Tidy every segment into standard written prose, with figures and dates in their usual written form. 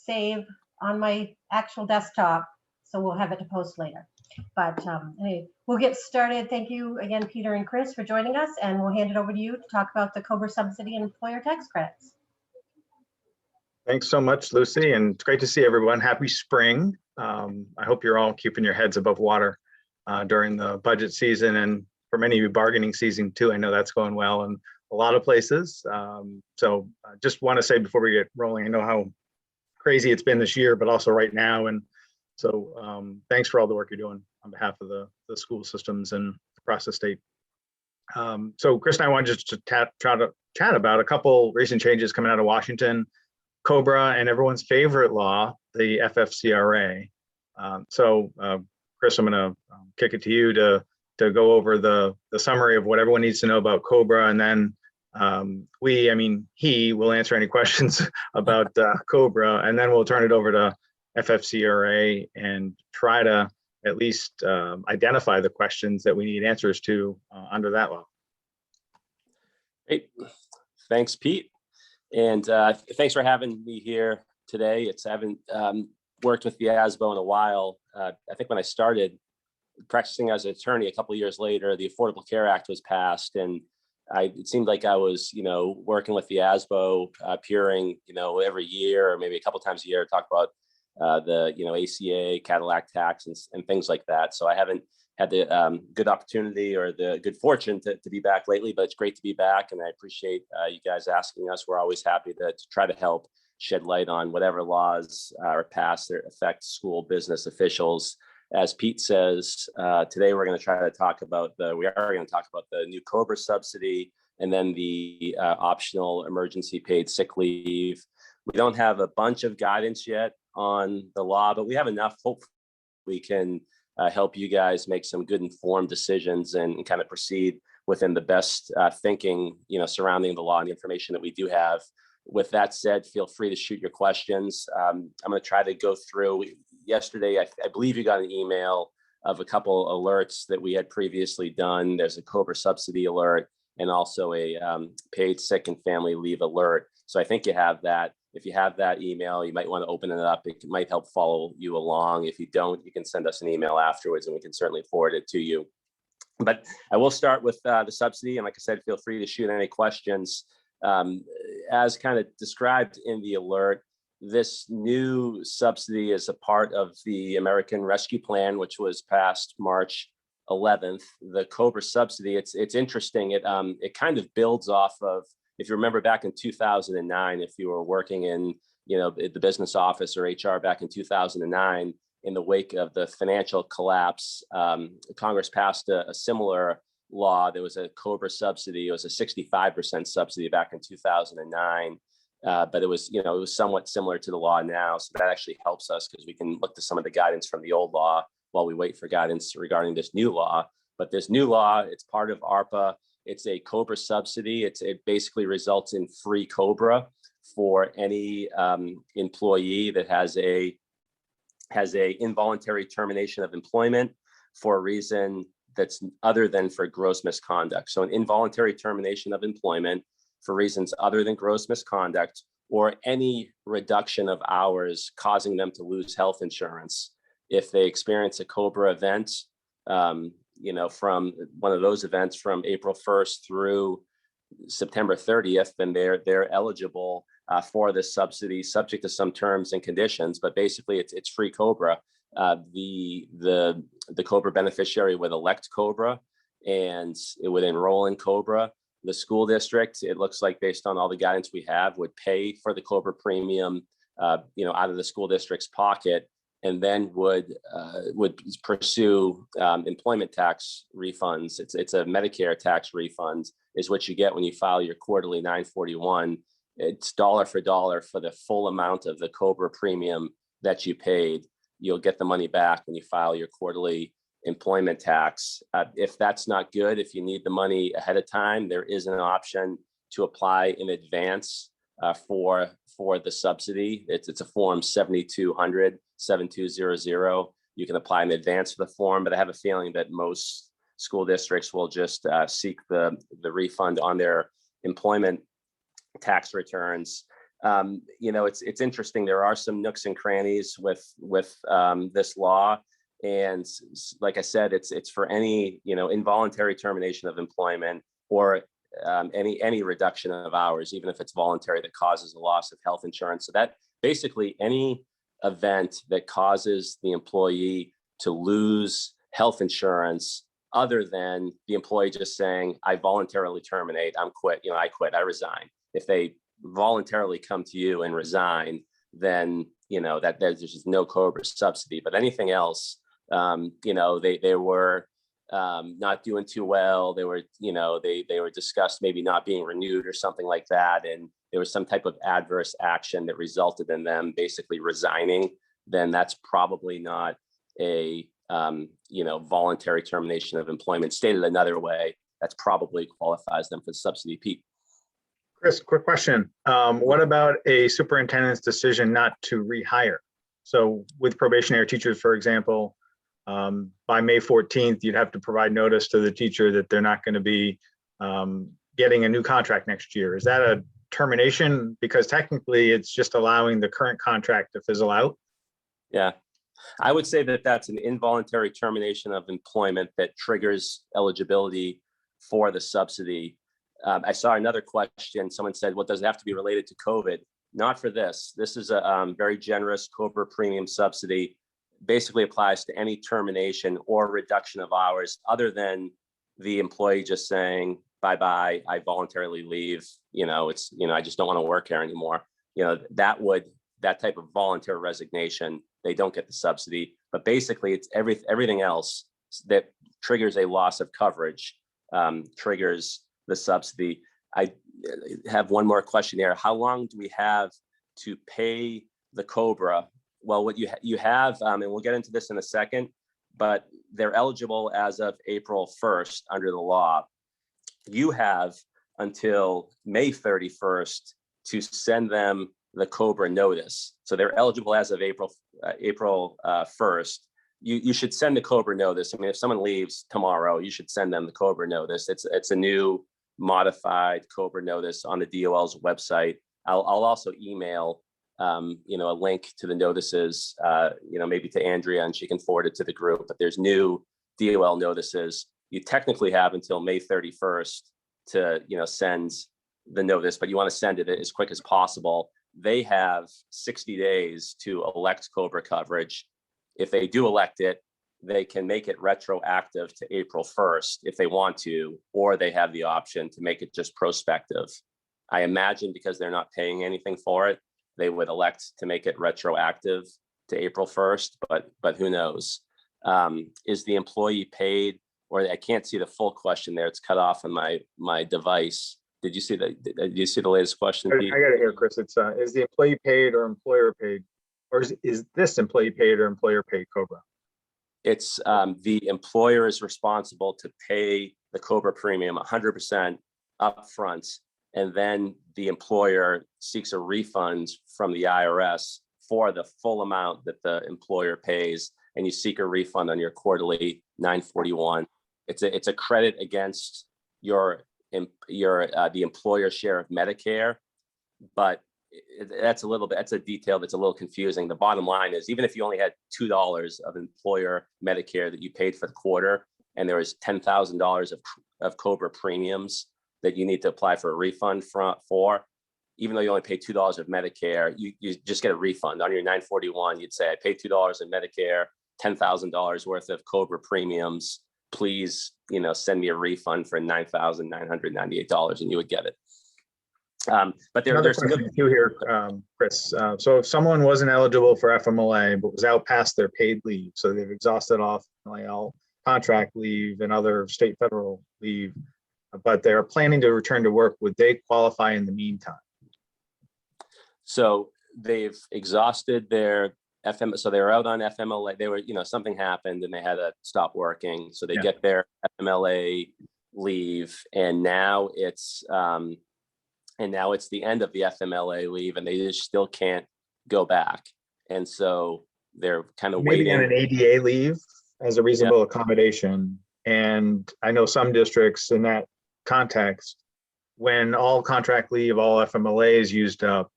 save on my actual desktop, so we'll have it to post later. But anyway, we'll get started. Thank you again, Peter and Chris, for joining us, and we'll hand it over to you to talk about the COBRA subsidy and employer tax credits. Thanks so much, Lucy, and it's great to see everyone. Happy spring. I hope you're all keeping your heads above water during the budget season, and for many of you, bargaining season too. I know that's going well in a lot of places. So I just want to say before we get rolling, I know how crazy it's been this year, but also right now. And so thanks for all the work you're doing on behalf of the school systems and across the state. So Chris and I wanted just to try to chat about a couple recent changes coming out of Washington, COBRA, and everyone's favorite law, the FFCRA. So Chris, I'm going to kick it to you to go over the summary of what everyone needs to know about COBRA, and then he will answer any questions about COBRA, and then we'll turn it over to FFCRA and try to at least identify the questions that we need answers to under that law. Great, thanks, Pete, and thanks for having me here today. I haven't worked with MeASBO in a while. I think when I started practicing as an attorney a couple of years later, the Affordable Care Act was passed, and it seemed like I was, working with MeASBO, appearing, every year or maybe a couple times a year to talk about the, ACA, Cadillac tax, and things like that. So I haven't had the good opportunity or the good fortune to be back lately, but it's great to be back, and I appreciate you guys asking us. We're always happy to try to help shed light on whatever laws are passed that affect school business officials. As Pete says, today we are going to talk about the new COBRA subsidy, and then the optional emergency paid sick leave. We don't have a bunch of guidance yet on the law, but we have enough. Hopefully we can help you guys make some good informed decisions and kind of proceed within the best thinking, surrounding the law and the information that we do have. With that said, feel free to shoot your questions. I'm going to try to go through. Yesterday, I believe you got an email of a couple alerts that we had previously done. There's a COBRA subsidy alert and also a paid sick and family leave alert. So I think you have that. If you have that email, you might want to open it up. It might help follow you along. If you don't, you can send us an email afterwards and we can certainly forward it to you. But I will start with the subsidy. And like I said, feel free to shoot any questions. As kind of described in the alert, this new subsidy is a part of the American Rescue Plan, which was passed March 11th. The COBRA subsidy, it's interesting. It kind of builds off of, if you remember back in 2009, if you were working in the business office or HR back in 2009, in the wake of the financial collapse, Congress passed a similar law. There was a COBRA subsidy. It was a 65% subsidy back in 2009. But it was somewhat similar to the law now. So that actually helps us because we can look to some of the guidance from the old law while we wait for guidance regarding this new law. But this new law, it's part of ARPA. It's a COBRA subsidy. It basically results in free COBRA for any employee that has a involuntary termination of employment for a reason that's other than for gross misconduct. So an involuntary termination of employment for reasons other than gross misconduct, or any reduction of hours causing them to lose health insurance. If they experience a COBRA event, from one of those events from April 1st through September 30th, then they're eligible for this subsidy, subject to some terms and conditions. But basically, it's free COBRA. The COBRA beneficiary would elect COBRA, and it would enroll in COBRA. The school district, it looks like, based on all the guidance we have, would pay for the COBRA premium, out of the school district's pocket, and then would pursue employment tax refunds. It's a Medicare tax refund, is what you get when you file your quarterly 941. It's dollar for dollar for the full amount of the COBRA premium that you paid. You'll get the money back when you file your quarterly employment tax. If that's not good, if you need the money ahead of time, there is an option to apply in advance for the subsidy. It's a form 7200-7200. You can apply in advance for the form, but I have a feeling that most school districts will just seek the refund on their employment tax returns. It's interesting. There are some nooks and crannies with this law. And like I said, it's for any, involuntary termination of employment or any reduction of hours, even if it's voluntary, that causes a loss of health insurance. So that basically any event that causes the employee to lose health insurance, other than the employee just saying, I voluntarily terminate, I quit, I resign. If they voluntarily come to you and resign, then, that there's just no COBRA subsidy. But anything else, they were not doing too well. They were, they were discussed maybe not being renewed or something like that. And there was some type of adverse action that resulted in them basically resigning. Then that's probably not a, voluntary termination of employment. Stated another way, that's probably qualifies them for the subsidy. Pete. Chris, quick question. What about a superintendent's decision not to rehire? So with probationary teachers, for example, by May 14th, you'd have to provide notice to the teacher that they're not going to be getting a new contract next year. Is that a termination? Because technically it's just allowing the current contract to fizzle out. Yeah, I would say that that's an involuntary termination of employment that triggers eligibility for the subsidy. I saw another question. Someone said, well, does it have to be related to COVID? Not for this. This is a very generous COBRA premium subsidy. Basically applies to any termination or reduction of hours other than the employee just saying, bye-bye, I voluntarily leave. I just don't want to work here anymore. That type of voluntary resignation, they don't get the subsidy. But basically it's everything else that triggers a loss of coverage, triggers the subsidy. I have one more question here. How long do we have to pay the COBRA? Well, what you have, and we'll get into this in a second, but they're eligible as of April 1st under the law. You have until May 31st to send them the COBRA notice. So they're eligible as of April 1st. You should send the COBRA notice. I mean, if someone leaves tomorrow, you should send them the COBRA notice. It's a new modified COBRA notice on the DOL's website. I'll also email a link to the notices, maybe to Andrea, and she can forward it to the group. But there's new DOL notices. You technically have until May 31st to send the notice, but you want to send it as quick as possible. They have 60 days to elect COBRA coverage. If they do elect it, they can make it retroactive to April 1st if they want to, or they have the option to make it just prospective. I imagine because they're not paying anything for it, they would elect to make it retroactive to April 1st, but who knows? Is the employee paid? Or I can't see the full question there. It's cut off on my device. Did you see the latest question, Pete? I got it here, Chris. It's is the employee paid or employer paid? Or is this employee paid or employer paid COBRA? It's the employer is responsible to pay the COBRA premium 100% upfront, and then the employer seeks a refund from the IRS for the full amount that the employer pays, and you seek a refund on your quarterly 941. It's a credit against the employer share of Medicare, but that's a detail that's a little confusing. The bottom line is, even if you only had $2 of employer Medicare that you paid for the quarter, and there was $10,000 of COBRA premiums that you need to apply for a refund for, even though you only pay $2 of Medicare, you just get a refund on your 941. You'd say, I paid $2 in Medicare, $10,000 worth of COBRA premiums. Please, send me a refund for $9,998, and you would get it. But there's some good here, Chris. So if someone wasn't eligible for FMLA but was out past their paid leave, so they've exhausted off all contract leave and other state federal leave, but they're planning to return to work, would they qualify in the meantime? So they've exhausted their so they were out on FMLA. They were, something happened and they had to stop working. So they get their FMLA leave, and now it's the end of the FMLA leave, and they just still can't go back. And so they're kind of maybe waiting on an ADA leave as a reasonable accommodation. And I know some districts in that context, when all contract leave, all FMLA is used up,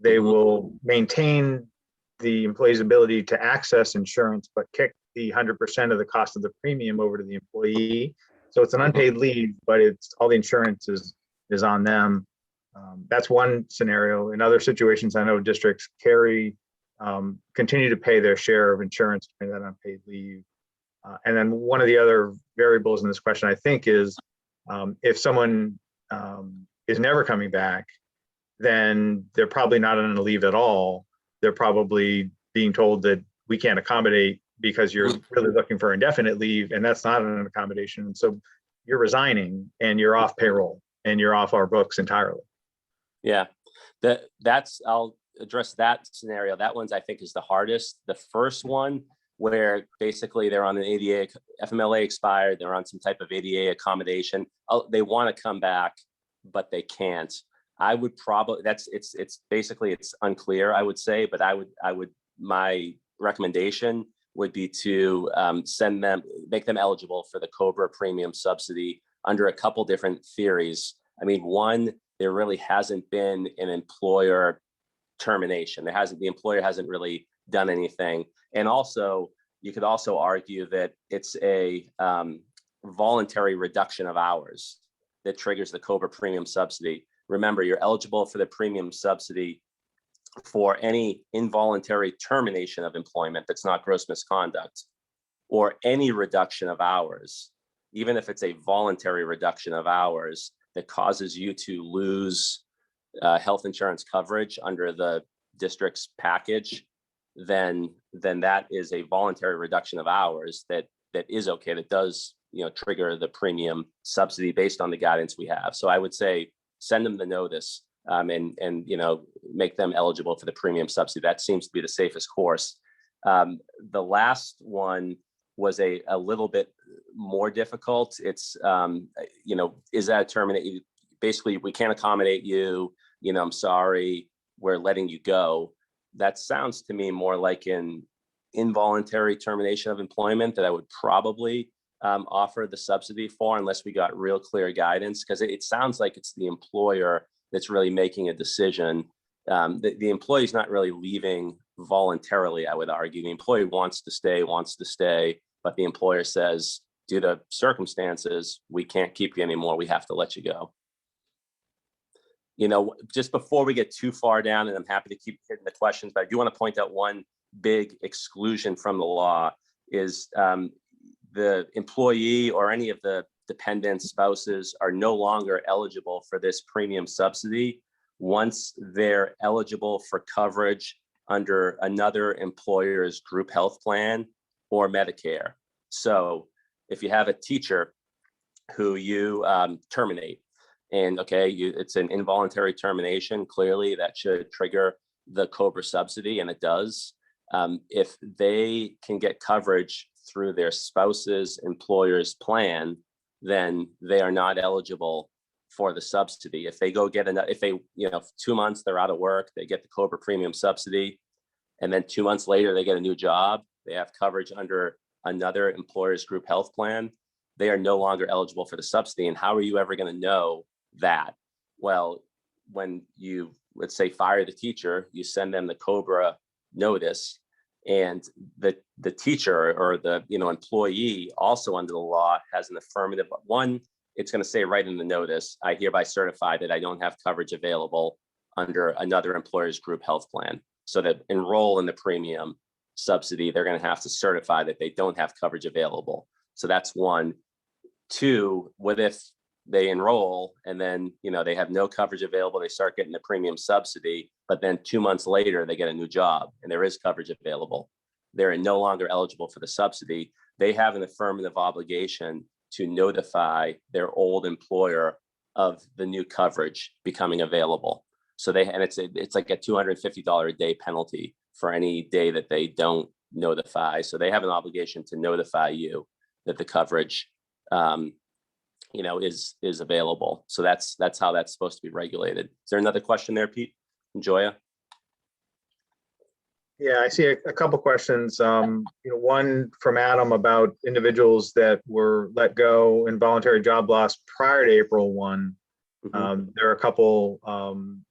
they will maintain the employee's ability to access insurance, but kick the 100% of the cost of the premium over to the employee. So it's an unpaid leave, but it's all the insurance is on them. That's one scenario. In other situations, I know districts continue to pay their share of insurance during that unpaid leave. And then one of the other variables in this question, I think, is if someone is never coming back, then they're probably not on a leave at all. They're probably being told that we can't accommodate because you're really looking for indefinite leave, and that's not an accommodation. And so you're resigning and you're off payroll and you're off our books entirely. Yeah, I'll address that scenario. That one's, I think, is the hardest. The first one, where basically they're on an ADA, FMLA expired, they're on some type of ADA accommodation. They want to come back, but they can't. I would probably, it's basically, it's unclear, I would say, but my recommendation would be to make them eligible for the COBRA premium subsidy under a couple different theories. I mean, one, there really hasn't been an employer termination. The employer hasn't really done anything. And also, you could also argue that it's a voluntary reduction of hours that triggers the COBRA premium subsidy. Remember, you're eligible for the premium subsidy for any involuntary termination of employment that's not gross misconduct, or any reduction of hours, even if it's a voluntary reduction of hours that causes you to lose health insurance coverage under the district's package, then that is a voluntary reduction of hours that is okay, that does trigger the premium subsidy based on the guidance we have. So I would say send them the notice and make them eligible for the premium subsidy. That seems to be the safest course. The last one was a little bit more difficult. It's is that terminate? Basically, we can't accommodate you. I'm sorry, we're letting you go. That sounds to me more like an involuntary termination of employment that I would probably offer the subsidy for, unless we got real clear guidance, because it sounds like it's the employer that's really making a decision. The employee is not really leaving voluntarily, I would argue. The employee wants to stay, but the employer says, due to circumstances, we can't keep you anymore. We have to let you go. Just before we get too far down, and I'm happy to keep hitting the questions, but I do want to point out one big exclusion from the law is the employee or any of the dependent spouses are no longer eligible for this premium subsidy once they're eligible for coverage under another employer's group health plan or Medicare. So if you have a teacher who you terminate, and it's an involuntary termination, clearly that should trigger the COBRA subsidy, and it does. If they can get coverage through their spouse's employer's plan, then they are not eligible for the subsidy. If they go get 2 months, they're out of work, they get the COBRA premium subsidy, and then 2 months later, they get a new job, they have coverage under another employer's group health plan, they are no longer eligible for the subsidy. And how are you ever going to know that? Well, when you, let's say, fire the teacher, you send them the COBRA notice, and the teacher or the employee also under the law has an affirmative one. It's going to say right in the notice, I hereby certify that I don't have coverage available under another employer's group health plan. So to enroll in the premium subsidy, they're going to have to certify that they don't have coverage available. So that's one. Two, what if they enroll and then they have no coverage available, they start getting the premium subsidy, but then 2 months later they get a new job and there is coverage available, they're no longer eligible for the subsidy. They have an affirmative obligation to notify their old employer of the new coverage becoming available. So it's like a $250 a day penalty for any day that they don't notify. So they have an obligation to notify you that the coverage is available. So that's how that's supposed to be regulated. Is there another question there, Pete and Joya? Yeah, I see a couple questions. One from Adam about individuals that were let go, involuntary job loss prior to April 1. There are a couple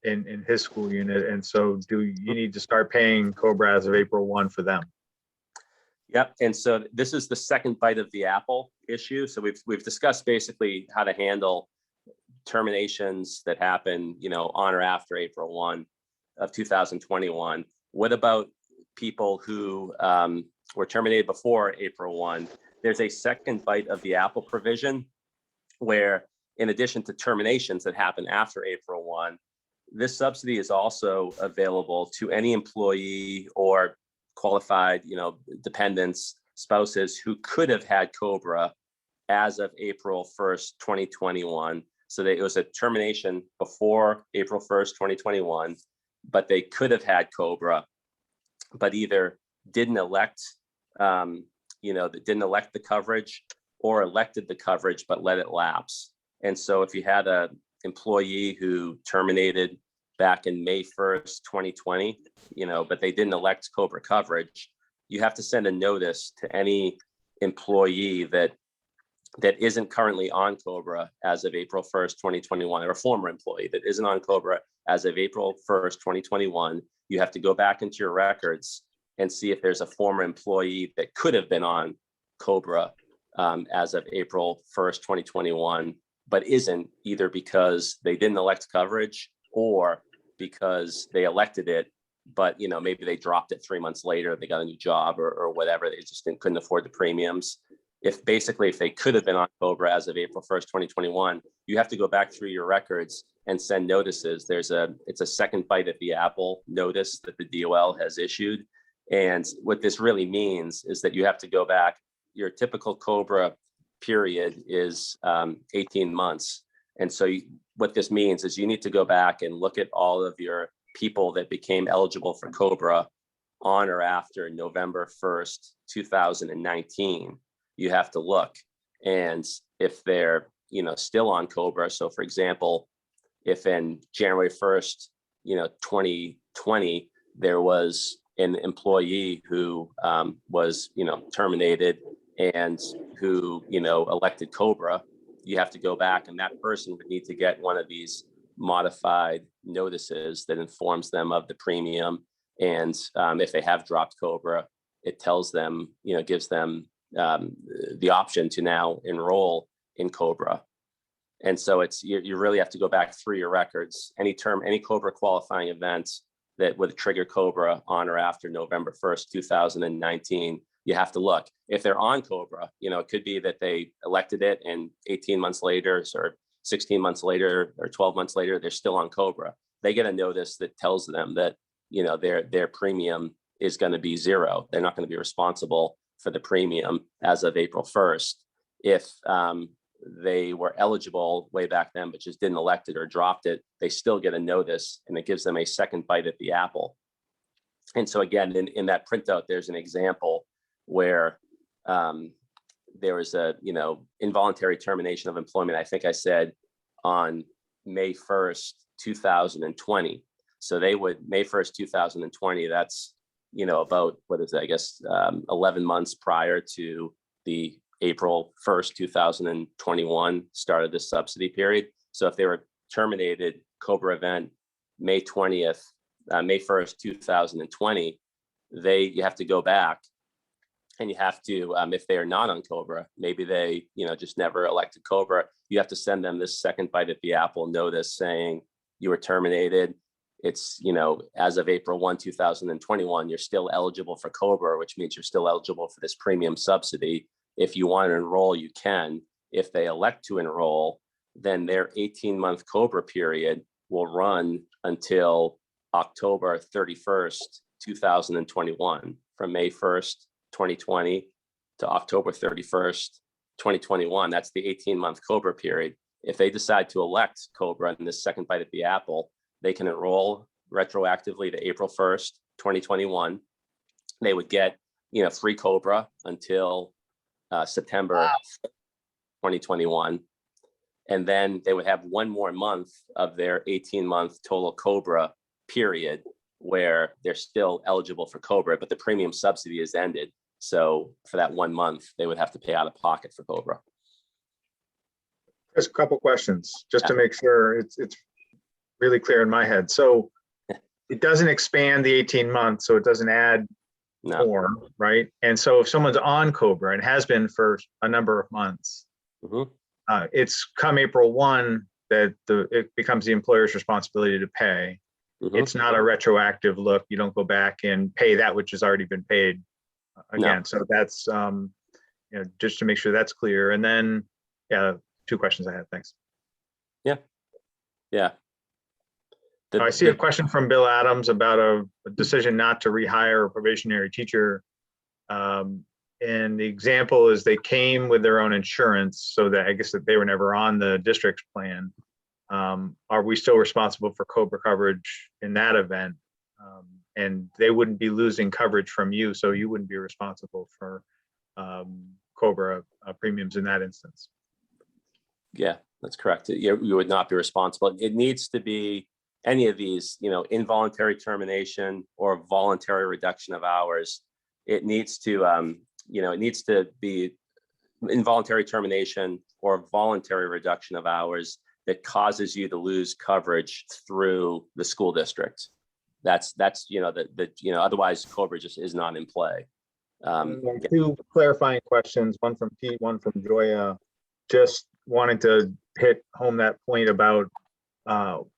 in his school unit. And so do you need to start paying COBRA as of April 1 for them? Yep. And so this is the second bite of the apple issue. So we've discussed basically how to handle terminations that happen, on or after April 1 of 2021. What about people who were terminated before April 1? There's a second bite of the apple provision where, in addition to terminations that happen after April 1, this subsidy is also available to any employee or qualified, dependents, spouses who could have had COBRA as of April 1st, 2021. So it was a termination before April 1st, 2021, but they could have had COBRA, but either didn't elect, that didn't elect the coverage or elected the coverage, but let it lapse. And so if you had a employee who terminated back in May 1st, 2020, but they didn't elect COBRA coverage, you have to send a notice to any employee that isn't currently on COBRA as of April 1st, 2021, or a former employee that isn't on COBRA as of April 1st, 2021. You have to go back into your records and see if there's a former employee that could have been on COBRA as of April 1st, 2021, but isn't, either because they didn't elect coverage or because they elected it, but maybe they dropped it 3 months later, they got a new job or whatever, they just couldn't afford the premiums. If they could have been on COBRA as of April 1st, 2021, you have to go back through your records and send notices. It's a second bite at the apple notice that the DOL has issued. And what this really means is that you have to go back. Your typical COBRA period is 18 months. And so what this means is you need to go back and look at all of your people that became eligible for COBRA on or after November 1st, 2019. You have to look. And if they're, still on COBRA, so for example, if in January 1st, 2020, there was an employee who was, terminated and who, elected COBRA, you have to go back, and that person would need to get one of these modified notices that informs them of the premium. And if they have dropped COBRA, it tells them, gives them the option to now enroll in COBRA. And so you really have to go back through your records. Any COBRA qualifying events that would trigger COBRA on or after November 1st, 2019, you have to look. If they're on COBRA, it could be that they elected it and 18 months later or 16 months later or 12 months later, they're still on COBRA. They get a notice that tells them that, their premium is going to be zero. They're not going to be responsible for the premium as of April 1st. If they were eligible way back then, but just didn't elect it or dropped it, they still get a notice, and it gives them a second bite at the apple. And so again, in that printout, there's an example where there was a, involuntary termination of employment. I think I said on May 1st, 2020. So May 1st, 2020, that's, about, 11 months prior to the April 1st, 2021 start of this subsidy period. So if they were terminated COBRA event May 20th, May 1st, 2020, you have to go back and you have to, if they are not on COBRA, maybe they, just never elected COBRA, you have to send them this second bite at the apple notice saying you were terminated. It's, as of April 1, 2021, you're still eligible for COBRA, which means you're still eligible for this premium subsidy. If you want to enroll, you can. If they elect to enroll, then their 18-month COBRA period will run until October 31st, 2021, from May 1st, 2020 to October 31st, 2021. That's the 18-month COBRA period. If they decide to elect COBRA in this second bite at the apple, they can enroll retroactively to April 1st, 2021. They would get, free COBRA until September 2021. And then they would have one more month of their 18-month total COBRA period where they're still eligible for COBRA, but the premium subsidy is ended. So for that 1 month, they would have to pay out of pocket for COBRA. Just a couple questions, just to make sure it's really clear in my head. So it doesn't expand the 18 months, so it doesn't add No. more, right? And so if someone's on COBRA and has been for a number of months, it's come April 1 that it becomes the employer's responsibility to pay. It's not a retroactive look. You don't go back and pay that which has already been paid again. No. So that's just to make sure that's clear. And then, yeah, 2 questions I had. Thanks. Yeah. I see a question from Bill Adams about a decision not to rehire a probationary teacher. And the example is they came with their own insurance, so that I guess that they were never on the district's plan. Are we still responsible for COBRA coverage in that event? And they wouldn't be losing coverage from you, so you wouldn't be responsible for COBRA premiums in that instance. Yeah, that's correct. You would not be responsible. It needs to be any of these, involuntary termination or voluntary reduction of hours. It needs to, it needs to be involuntary termination or voluntary reduction of hours that causes you to lose coverage through the school district. That's otherwise COBRA just is not in play. 2 clarifying questions, one from Pete, one from Joya. Just wanted to hit home that point about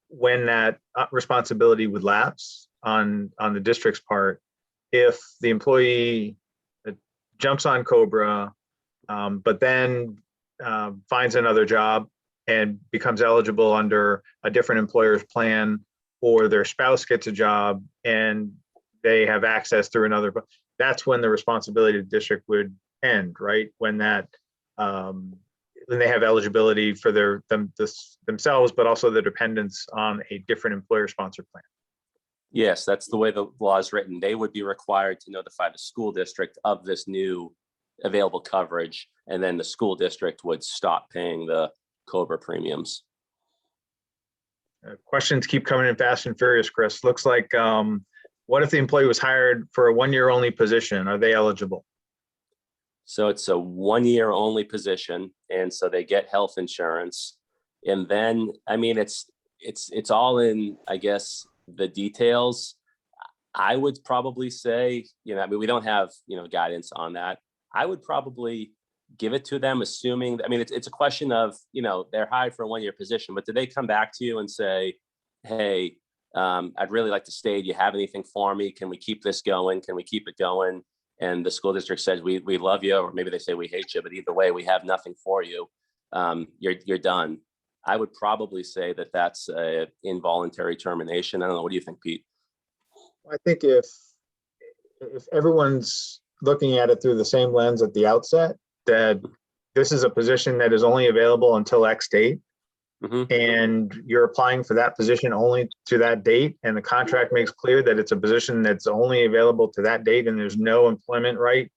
when that responsibility would lapse on the district's part. If the employee jumps on COBRA, but then finds another job and becomes eligible under a different employer's plan, or their spouse gets a job and they have access through another, that's when the responsibility of the district would end, right? When that when they have eligibility for themselves, but also their dependents on a different employer-sponsored plan. Yes, that's the way the law is written. They would be required to notify the school district of this new available coverage, and then the school district would stop paying the COBRA premiums. Questions keep coming in fast and furious, Chris. Looks like, what if the employee was hired for a 1-year only position? Are they eligible? So it's a 1-year only position, and so they get health insurance. And then, I mean, it's all in, I guess, the details. I would probably say, we don't have, guidance on that. I would probably give it to them, assuming, it's a question of, they're hired for a 1-year position, but do they come back to you and say, hey, I'd really like to stay. Do you have anything for me? Can we keep this going? Can we keep it going? And the school district says, we love you, or maybe they say we hate you, but either way, we have nothing for you. You're done. I would probably say that that's an involuntary termination. I don't know. What do you think, Pete? I think if everyone's looking at it through the same lens at the outset, that this is a position that is only available until X date, and you're applying for that position only to that date, and the contract makes clear that it's a position that's only available to that date, and there's no employment right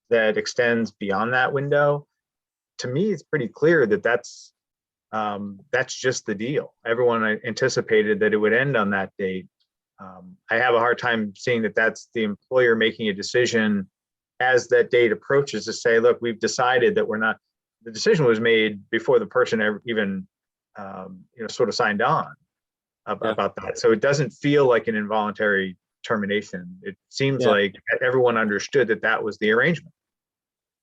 that extends beyond that window. To me, it's pretty clear that that's just the deal. Everyone anticipated that it would end on that date. I have a hard time seeing that that's the employer making a decision as that date approaches to say, look, we've decided that we're not, the decision was made before the person ever even sort of signed on about that. So it doesn't feel like an involuntary termination. It seems like everyone understood that that was the arrangement.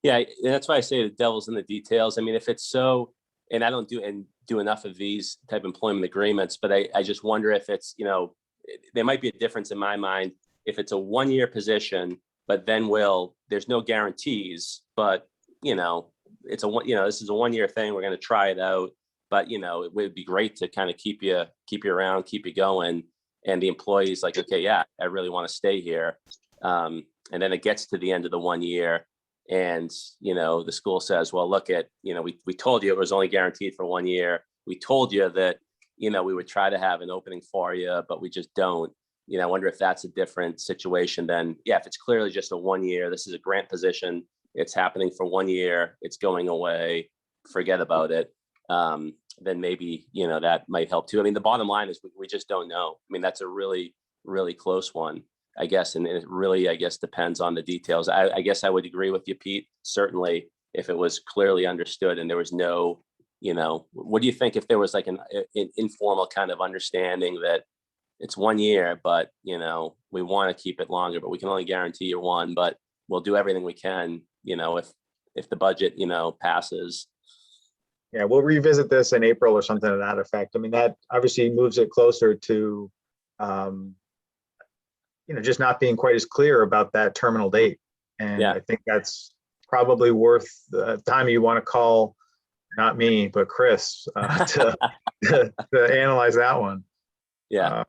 Yeah, and that's why I say the devil's in the details. I mean, if it's so, and I don't do enough of these type of employment agreements, but I just wonder if it's, there might be a difference in my mind if it's a 1-year position, but then there's no guarantees, but it's this is a 1-year thing. We're going to try it out, but it would be great to kind of keep you around, keep you going. And the employee's like, okay, yeah, I really want to stay here. And then it gets to the end of the 1 year, and the school says, well, look at, we told you it was only guaranteed for 1 year. We told you that we would try to have an opening for you, but we just don't. I wonder if that's a different situation than, if it's clearly just a 1 year, this is a grant position, it's happening for 1 year, it's going away, forget about it. Then maybe, that might help too. I mean, the bottom line is we just don't know. I mean, that's a really, really close one, I guess. And it really, I guess, depends on the details. I guess I would agree with you, Pete. Certainly, if it was clearly understood and there was no, what do you think if there was like an informal kind of understanding that it's 1 year, but, we want to keep it longer, but we can only guarantee you one, but we'll do everything we can, if the budget, passes. Yeah, we'll revisit this in April or something to that effect. I mean, that obviously moves it closer to, just not being quite as clear about that terminal date. And Yeah. I think that's probably worth the time you want to call, not me, but Chris, to analyze that one. Yeah.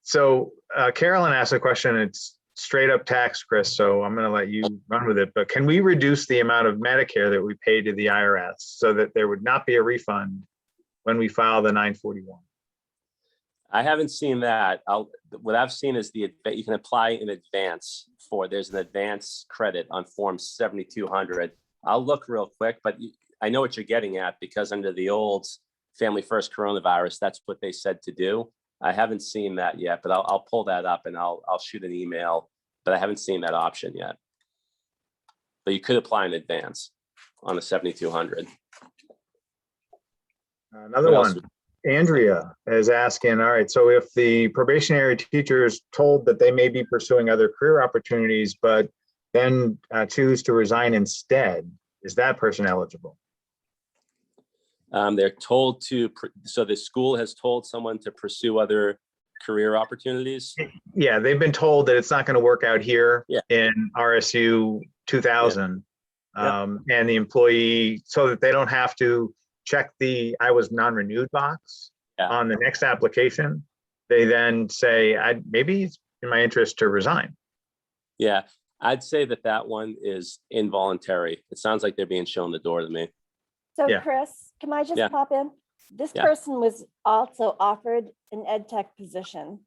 So Carolyn asked a question. It's straight up tax, Chris. So I'm going to let you run with it. But can we reduce the amount of Medicare that we pay to the IRS so that there would not be a refund when we file the 941? I haven't seen that. What I've seen is you can apply in advance there's an advance credit on Form 7200. I'll look real quick, but I know what you're getting at, because under the old Family First Coronavirus, that's what they said to do. I haven't seen that yet, but I'll pull that up and I'll shoot an email, but I haven't seen that option yet. But you could apply in advance on the 7200. Another one. Andrea is asking, all right, so if the probationary teacher is told that they may be pursuing other career opportunities, but then choose to resign instead, is that person eligible? They're told so the school has told someone to pursue other career opportunities? Yeah, they've been told that it's not going to work out here in RSU 2000. And the employee, so that they don't have to check the I was non-renewed box on the next application, they then say, maybe it's in my interest to resign. Yeah, I'd say that one is involuntary. It sounds like they're being shown the door to me. So Chris, can I just pop in? This person was also offered an ed tech position.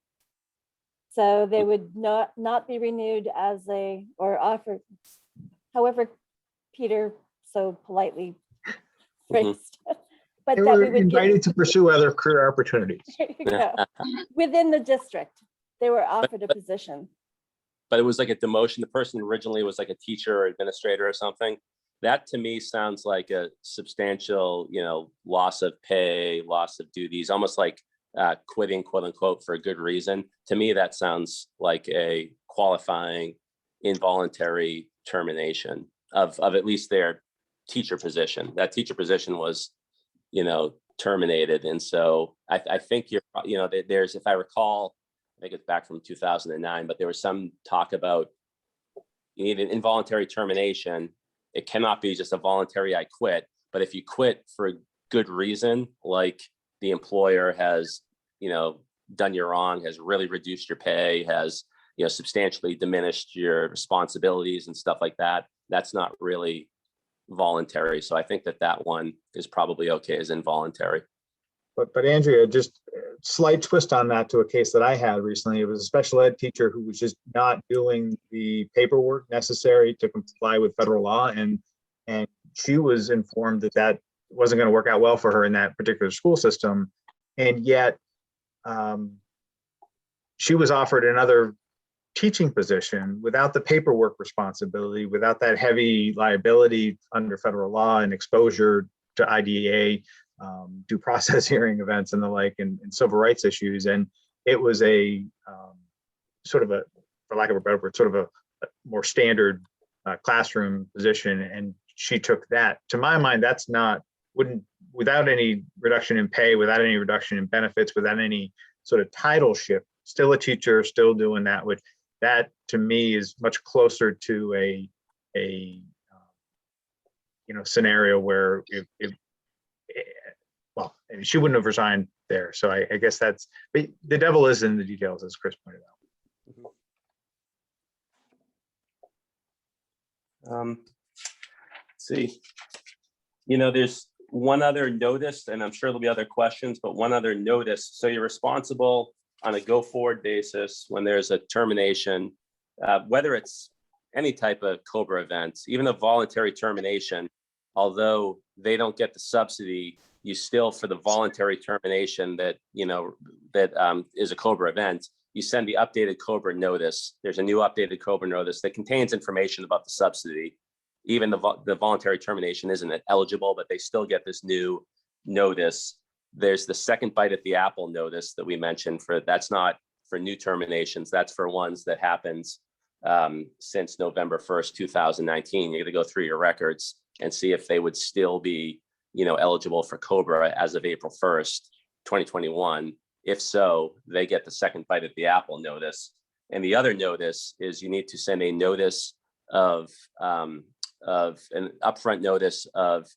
So they would not be renewed or offered, however Peter so politely phrased. But they that were we would invited to pursue other career opportunities. There you go. Within the district, they were offered a position. But it was like a demotion. The person originally was like a teacher or administrator or something. That to me sounds like a substantial, loss of pay, loss of duties, almost like quitting, quote unquote, for a good reason. To me, that sounds like a qualifying involuntary termination of at least their teacher position. That teacher position was, terminated. And so I think there's, if I recall, I think it's back from 2009, but there was some talk about you need an involuntary termination. It cannot be just a voluntary I quit, but if you quit for a good reason, like the employer has, done you wrong, has really reduced your pay, has, substantially diminished your responsibilities and stuff like that, that's not really voluntary. So I think that one is probably okay as involuntary. But Andrea, just a slight twist on that to a case that I had recently. It was a special ed teacher who was just not doing the paperwork necessary to comply with federal law. And she was informed that wasn't going to work out well for her in that particular school system. And yet she was offered another teaching position without the paperwork responsibility, without that heavy liability under federal law and exposure to IDEA, due process hearing events and the like, and civil rights issues. And it was a sort of a, for lack of a better word, sort of a more standard classroom position. And she took that. To my mind, that's without any reduction in pay, without any reduction in benefits, without any sort of title shift, still a teacher, still doing that, which that to me is much closer to a scenario where she wouldn't have resigned there. So I guess but the devil is in the details, as Chris pointed out. Let's see, there's one other notice, and I'm sure there'll be other questions, but one other notice. So you're responsible on a go forward basis when there's a termination, whether it's any type of COBRA event, even a voluntary termination, although they don't get the subsidy, you still, for the voluntary termination that is a COBRA event, you send the updated COBRA notice. There's a new updated COBRA notice that contains information about the subsidy. even the voluntary termination isn't eligible, but they still get this new notice. There's the second bite at the apple notice that we mentioned that's not for new terminations. That's for ones that happens since November 1st, 2019. You're going to go through your records and see if they would still be, eligible for COBRA as of April 1st, 2021. If so, they get the second bite at the apple notice. And the other notice is you need to send a notice of an upfront notice of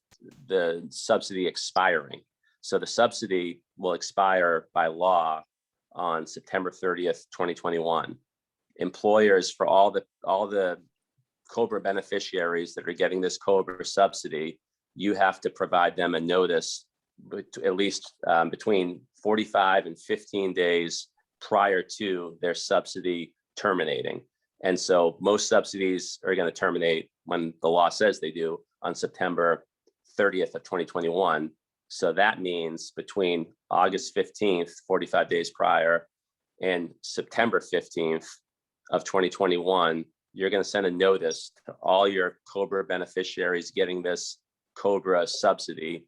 the subsidy expiring. So the subsidy will expire by law on September 30th, 2021. Employers for all the COBRA beneficiaries that are getting this COBRA subsidy, you have to provide them a notice at least between 45 and 15 days prior to their subsidy terminating. And so most subsidies are going to terminate when the law says they do on September 30th of 2021. So that means between August 15th, 45 days prior, and September 15th of 2021, you're going to send a notice to all your COBRA beneficiaries getting this COBRA subsidy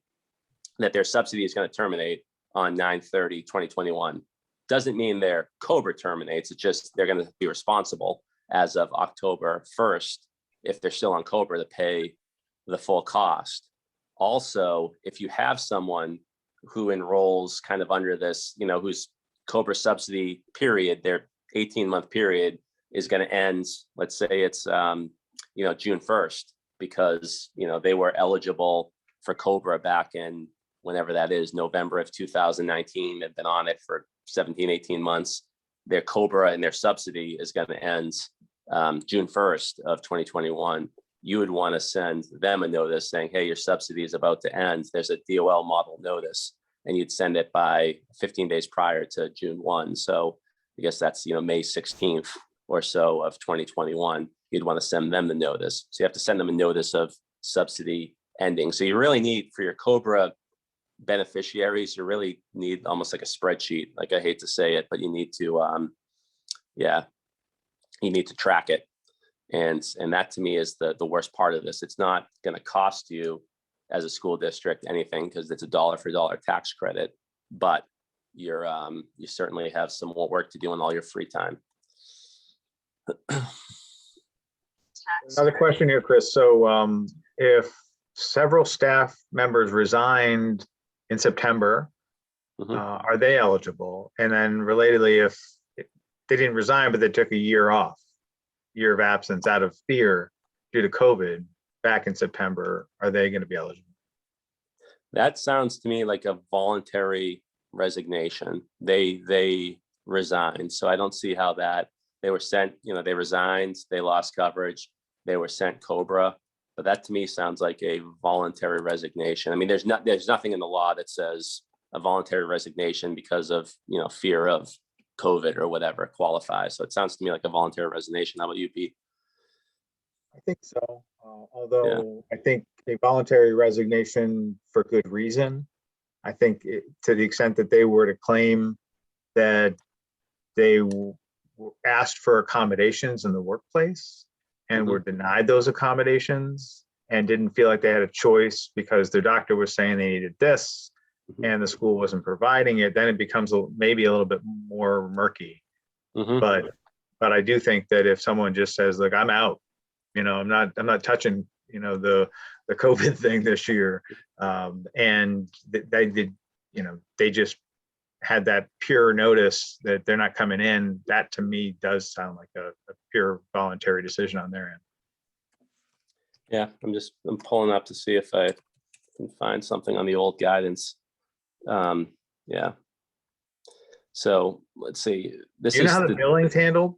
that their subsidy is going to terminate on 9/30/2021. Doesn't mean their COBRA terminates. It's just they're going to be responsible as of October 1st, if they're still on COBRA, to pay the full cost. Also, if you have someone who enrolls kind of under this, whose COBRA subsidy period, their 18-month period is going to end, let's say it's, June 1st, because, they were eligible for COBRA back in whenever that is, November of 2019, they've been on it for 17, 18 months. Their COBRA and their subsidy is going to end June 1st of 2021. You would want to send them a notice saying, hey, your subsidy is about to end. There's a DOL model notice, and you'd send it by 15 days prior to June 1. So I guess that's, May 16th or so of 2021. You'd want to send them the notice. So you have to send them a notice of subsidy ending. So you really need, for your COBRA beneficiaries, you really need almost like a spreadsheet. Like, I hate to say it, but you need to, you need to track it. And that to me is the worst part of this. It's not going to cost you as a school district anything because it's a dollar for dollar tax credit, but you certainly have some more work to do in all your free time. Another question here, Chris. So if several staff members resigned in September, are they eligible? And then relatedly, if they didn't resign, but they took a year off, year of absence out of fear due to COVID back in September, are they going to be eligible? That sounds to me like a voluntary resignation. They resigned. So I don't see how that, they were sent, they resigned, they lost coverage, they were sent COBRA. But that to me sounds like a voluntary resignation. I mean, there's nothing in the law that says a voluntary resignation because of, fear of COVID or whatever qualifies. So it sounds to me like a voluntary resignation. How about you, Pete? I think so. Although I think a voluntary resignation for good reason. I think to the extent that they were to claim that they asked for accommodations in the workplace and were denied those accommodations and didn't feel like they had a choice because their doctor was saying they needed this and the school wasn't providing it, then it becomes maybe a little bit more murky. But I do think that if someone just says, look, I'm out, I'm not touching, the COVID thing this year. And they did, they just had that pure notice that they're not coming in. That to me does sound like a pure voluntary decision on their end. Yeah, I'm pulling up to see if I can find something on the old guidance. Yeah. So let's see. Do you know how the billing's handled,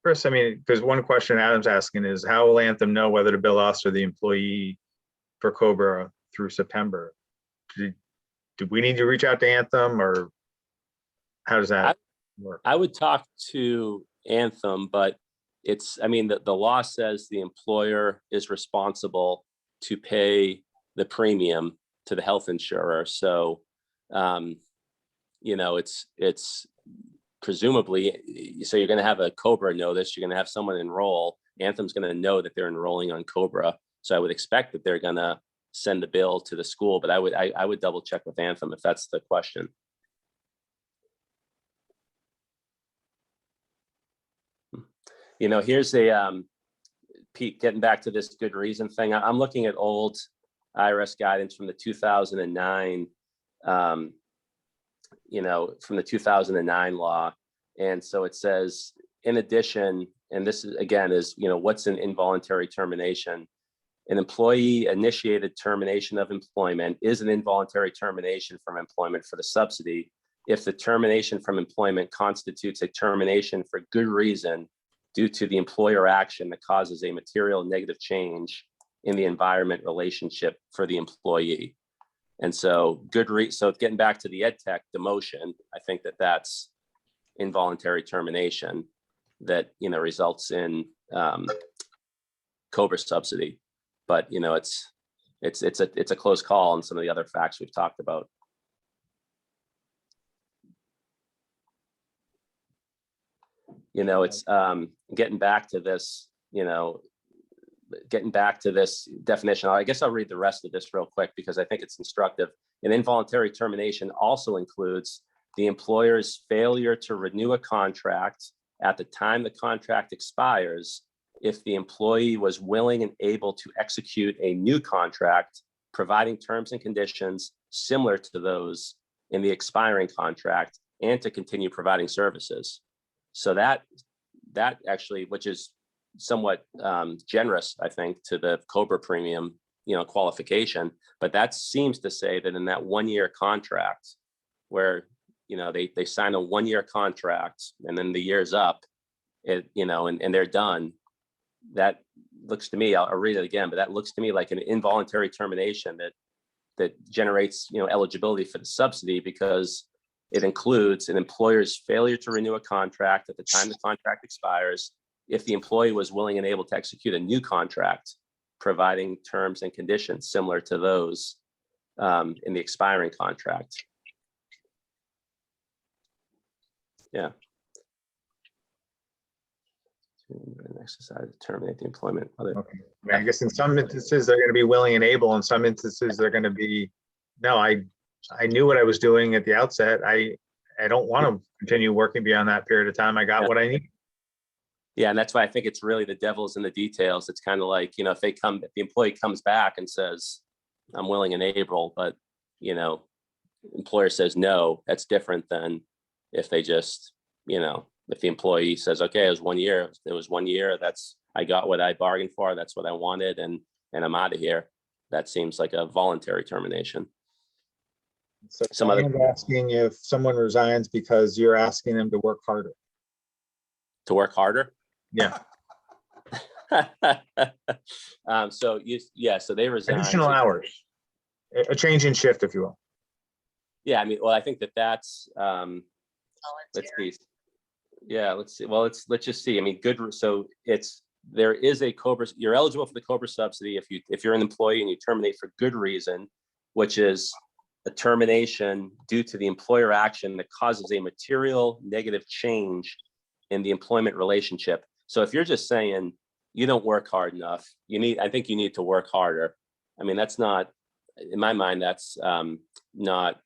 Chris? I mean, because one question Adam's asking is how will Anthem know whether to bill us or the employee for COBRA through September? Do we need to reach out to Anthem, or how does that work? I would talk to Anthem, but the law says the employer is responsible to pay the premium to the health insurer. So, it's presumably, so you're going to have a COBRA notice, you're going to have someone enroll. Anthem's going to know that they're enrolling on COBRA. So I would expect that they're gonna send the bill to the school, but I would double check with Anthem if that's the question. You know, here's a, Pete, getting back to this good reason thing, I'm looking at old IRS guidance from the 2009, you know, from the 2009 law. And so it says, in addition, and this is, again, is, you know, what's an involuntary termination? An employee initiated termination of employment is an involuntary termination from employment for the subsidy if the termination from employment constitutes a termination for good reason due to the employer action that causes a material negative change in the environment relationship for the employee. And so so getting back to the ed tech demotion, I think that that's involuntary termination that, you know, results in COBRA subsidy. But, you know, it's a close call on some of the other facts we've talked about. You know, it's getting back to this, you know, getting back to this definition. I guess I'll read the rest of this real quick because I think it's instructive. An involuntary termination also includes the employer's failure to renew a contract at the time the contract expires if the employee was willing and able to execute a new contract, providing terms and conditions similar to those in the expiring contract and to continue providing services. So that actually, which is somewhat generous, I think, to the COBRA premium, you know, qualification, but that seems to say that in that 1-year contract where, you know, they sign a 1-year contract and then the year's up, you know, and they're done. That looks to me, I'll read it again, but that looks to me like an involuntary termination that generates, you know, eligibility for the subsidy because it includes an employer's failure to renew a contract at the time the contract expires if the employee was willing and able to execute a new contract, providing terms and conditions similar to those in the expiring contract. Yeah. Exercise to terminate the employment. Okay. I guess in some instances they're going to be willing and able. In some instances they're going to be, no, I knew what I was doing at the outset. I don't want to continue working beyond that period of time. I got what I need. Yeah, and that's why I think it's really the devil's in the details. It's kind of like, you know, if the employee comes back and says, I'm willing and able, but, you know, employer says no, that's different than if they just, you know, if the employee says, okay, it was 1 year, I got what I bargained for, that's what I wanted, and I'm out of here. That seems like a voluntary termination. So I'm asking if someone resigns because you're asking them to work harder. To work harder? Yeah. So they resign. Additional hours, a change in shift, if you will. Yeah, I mean, well, I think that's let's see. Yeah, let's see. Well, let's just see. I mean, good. So there is a COBRA. You're eligible for the COBRA subsidy if you're an employee and you terminate for good reason, which is a termination due to the employer action that causes a material negative change in the employment relationship. So if you're just saying you don't work hard enough, I think you need to work harder. I mean, that's not, in my mind, that's not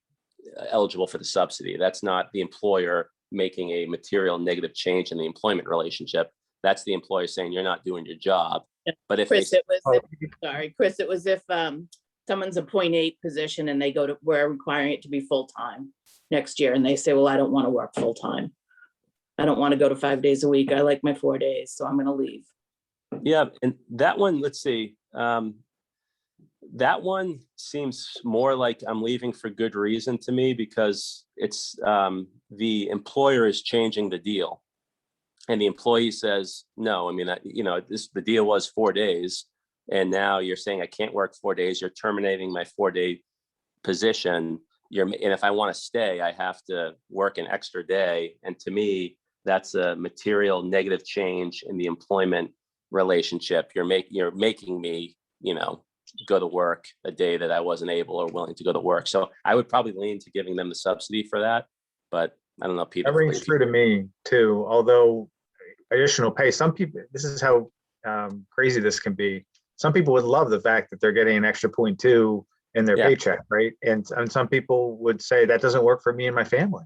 eligible for the subsidy. That's not the employer making a material negative change in the employment relationship. That's the employer saying you're not doing your job. But if Chris, it was if someone's a 0.8 position and we're requiring it to be full-time next year, and they say, well, I don't want to work full-time. I don't want to go to 5 days a week. I like my 4 days, so I'm going to leave. Yeah, and that one, let's see. That one seems more like I'm leaving for good reason to me because it's the employer is changing the deal. And the employee says, no, I mean, the deal was 4 days. And now you're saying I can't work 4 days. You're terminating my 4-day position. And if I want to stay, I have to work an extra day. And to me, that's a material negative change in the employment relationship. You're making me, go to work a day that I wasn't able or willing to go to work. So I would probably lean to giving them the subsidy for that. But I don't know, Peter. That rings true to me too. Although additional pay, some people, this is how crazy this can be. some people would love the fact that they're getting an extra 0.2 in their Yeah. paycheck, right? And some people would say that doesn't work for me and my family.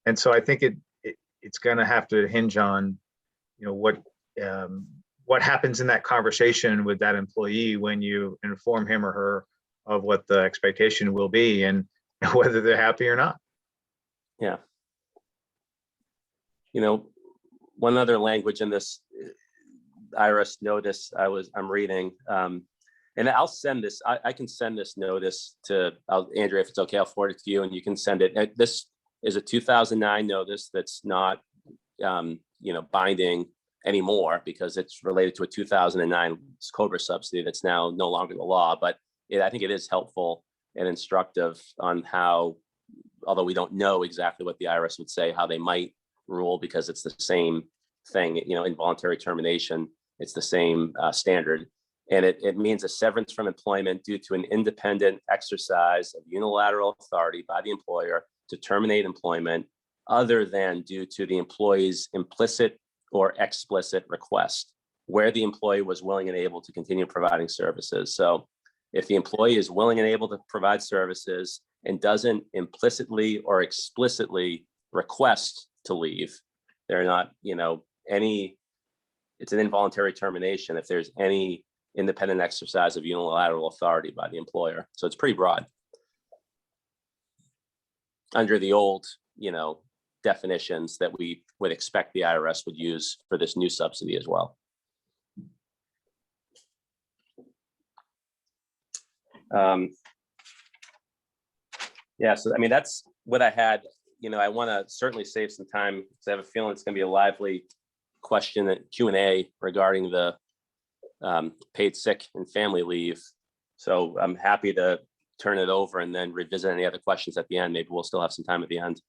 And so I think it's going to have to hinge on, what happens in that conversation with that employee when you inform him or her of what the expectation will be and whether they're happy or not. Yeah. One other language in this IRS notice I'm reading, and I'll send this, I can send this notice to Andrea, if it's okay, I'll forward it to you and you can send it. This is a 2009 notice that's not, binding anymore because it's related to a 2009 COBRA subsidy that's now no longer the law, but I think it is helpful and instructive on how, although we don't know exactly what the IRS would say, how they might rule, because it's the same thing, involuntary termination, it's the same standard. And it means a severance from employment due to an independent exercise of unilateral authority by the employer to terminate employment other than due to the employee's implicit or explicit request, where the employee was willing and able to continue providing services. So if the employee is willing and able to provide services and doesn't implicitly or explicitly request to leave, they're not, it's an involuntary termination if there's any independent exercise of unilateral authority by the employer. So it's pretty broad. Under the old, definitions that we would expect the IRS would use for this new subsidy as well. Yeah, so that's what I had. I want to certainly save some time because I have a feeling it's going to be a lively question and Q&A regarding the paid sick and family leave. So I'm happy to turn it over and then revisit any other questions at the end. Maybe we'll still have some time at the end.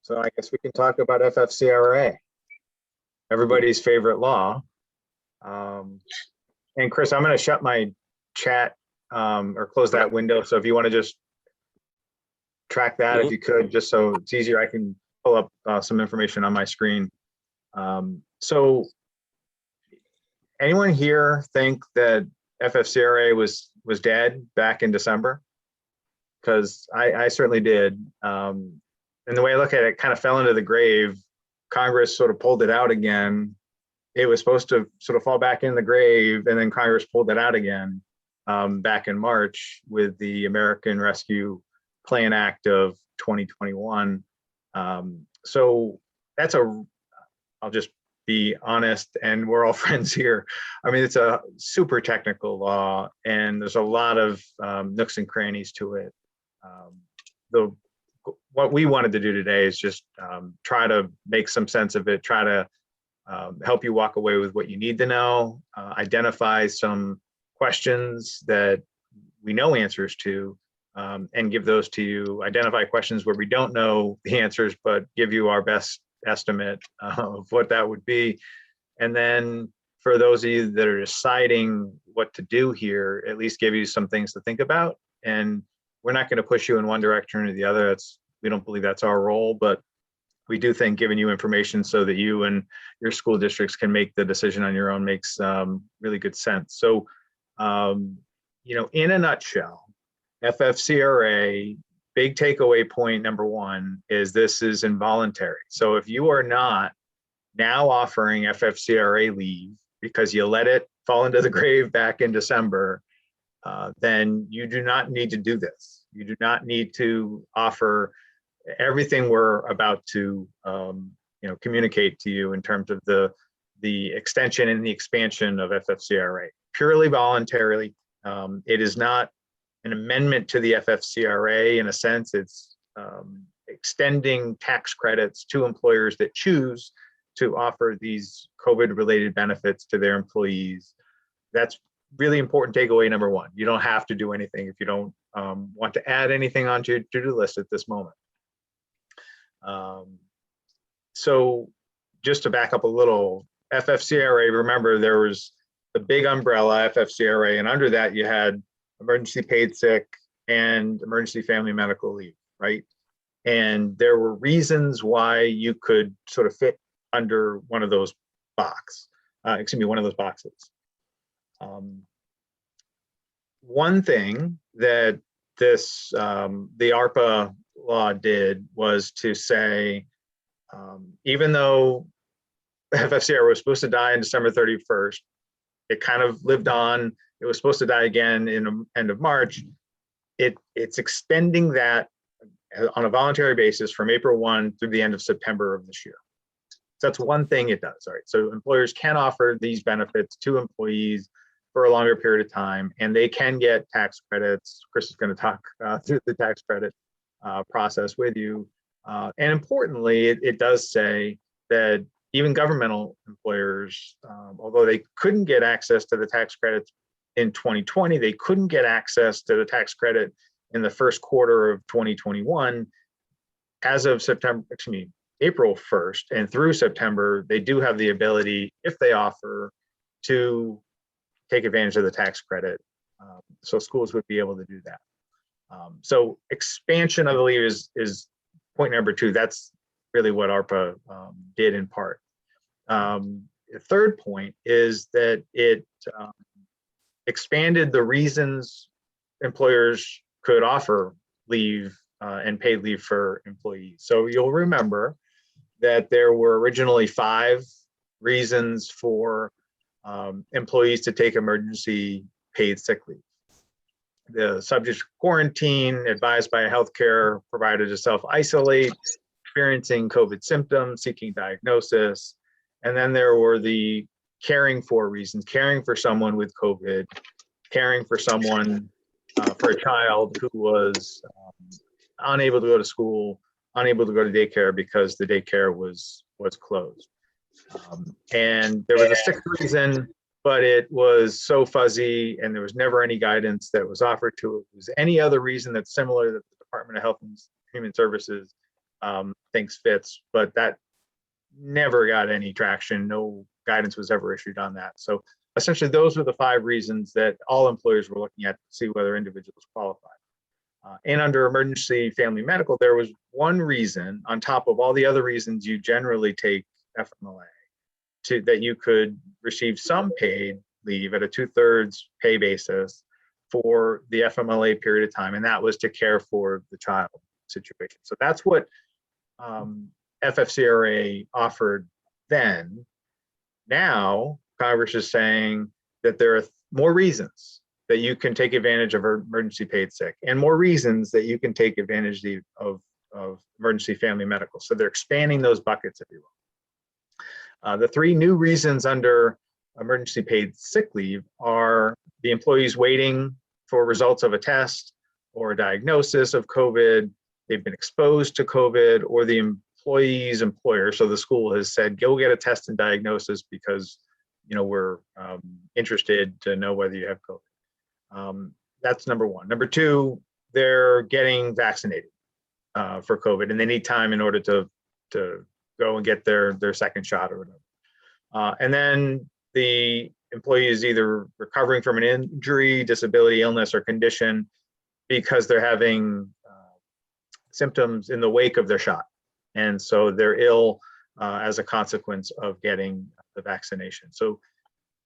So I guess we can talk about FFCRA, everybody's favorite law. And Chris, I'm going to shut my chat or close that window. So if you want to just track that, if you could, just so it's easier, I can pull up some information on my screen. So anyone here think that FFCRA was dead back in December? Because I certainly did. And the way I look at it, kind of fell into the grave. Congress sort of pulled it out again. It was supposed to sort of fall back in the grave, and then Congress pulled it out again back in March with the American Rescue Plan Act of 2021. So that's I'll just be honest, and we're all friends here. I mean, it's a super technical law, and there's a lot of nooks and crannies to it. What we wanted to do today is just try to make some sense of it, try to help you walk away with what you need to know, identify some questions that we know answers to, and give those to you, identify questions where we don't know the answers, but give you our best estimate of what that would be. And then for those of you that are deciding what to do here, at least give you some things to think about. And we're not going to push you in one direction or the other. We don't believe that's our role, but we do think giving you information so that you and your school districts can make the decision on your own makes really good sense. So, in a nutshell, FFCRA, big takeaway point number one is this is involuntary. So if you are not now offering FFCRA leave because you let it fall into the grave back in December, then you do not need to do this. You do not need to offer everything we're about to communicate to you in terms of the extension and the expansion of FFCRA. Purely voluntarily. It is not an amendment to the FFCRA in a sense. It's extending tax credits to employers that choose to offer these COVID-related benefits to their employees. That's really important takeaway number one. You don't have to do anything if you don't want to add anything onto your to-do list at this moment. So just to back up a little, FFCRA, remember there was the big umbrella FFCRA, and under that you had emergency paid sick and emergency family medical leave, right? And there were reasons why you could sort of fit under one of those boxes. one of those boxes. One thing that this the ARPA law did was to say, even though FFCRA was supposed to die on December 31st, it kind of lived on. It was supposed to die again in the end of March. It's extending that on a voluntary basis from April 1 through the end of September of this year. So that's one thing it does. All right. So employers can offer these benefits to employees for a longer period of time, and they can get tax credits. Chris is going to talk through the tax credit process with you. And importantly, it does say that even governmental employers, although they couldn't get access to the tax credits in 2020, they couldn't get access to the tax credit in the first quarter of 2021. As of April 1st and through September, they do have the ability, if they offer, to take advantage of the tax credit. So schools would be able to do that. So expansion of the leave is point number 2. That's really what ARPA did in part. The third point is that it expanded the reasons employers could offer leave and paid leave for employees. So you'll remember that there were originally 5 reasons for employees to take emergency paid sick leave. The subject to quarantine, advised by a healthcare provider to self-isolate, experiencing COVID symptoms, seeking diagnosis. And then there were the caring for reasons, caring for someone with COVID, caring for someone, for a child who was unable to go to school, unable to go to daycare because the daycare was closed. And there was a 6th reason, but it was so fuzzy and there was never any guidance that was offered to it. It was any other reason that's similar that the Department of Health and Human Services thinks fits, but that never got any traction. No guidance was ever issued on that. So essentially those were the 5 reasons that all employers were looking at to see whether individuals qualified. And under emergency family medical, there was one reason on top of all the other reasons you generally take FMLA that you could receive some paid leave at a 2/3 pay basis for the FMLA period of time. And that was to care for the child situation. So that's what FFCRA offered then. Now, Congress is saying that there are more reasons that you can take advantage of emergency paid sick and more reasons that you can take advantage of emergency family medical. So they're expanding those buckets, if you will. The 3 new reasons under emergency paid sick leave are the employees waiting for results of a test or a diagnosis of COVID, they've been exposed to COVID, or the employee's employer, so the school has said, go get a test and diagnosis because we're interested to know whether you have COVID. That's number 1. Number 2, they're getting vaccinated for COVID, and they need time in order to go and get their second shot or whatever. And then the employee is either recovering from an injury, disability, illness, or condition because they're having symptoms in the wake of their shot. And so they're ill as a consequence of getting the vaccination. So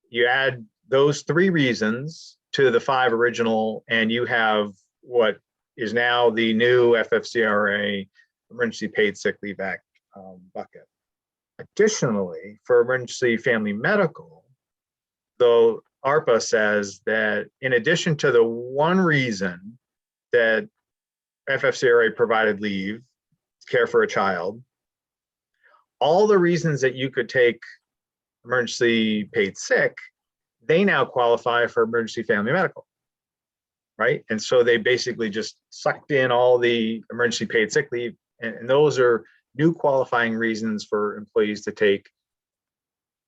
you add those 3 reasons to the 5 original, and you have what is now the new FFCRA Emergency Paid Sick Leave Act bucket. Additionally, for emergency family medical, though ARPA says that in addition to the 1 reason that FFCRA provided leave, care for a child, all the reasons that you could take emergency paid sick, they now qualify for emergency family medical, right? And so they basically just sucked in all the emergency paid sick leave, and those are new qualifying reasons for employees to take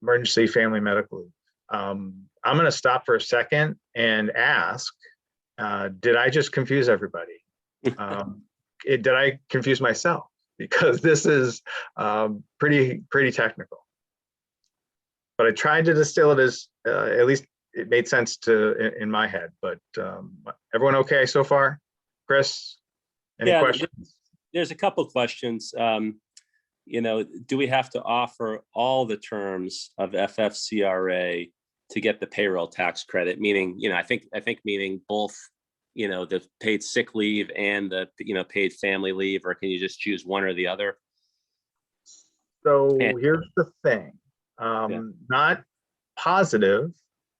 emergency family medical leave. I'm going to stop for a second and ask, did I just confuse everybody? Did I confuse myself? Because this is pretty technical. But I tried to distill it as, at least it made sense in my head. But everyone okay so far? Chris, any questions? There's a couple of questions. do we have to offer all the terms of FFCRA to get the payroll tax credit? Meaning, I think meaning both, the paid sick leave and the, paid family leave, or can you just choose one or the other? So And- here's the thing, not positive.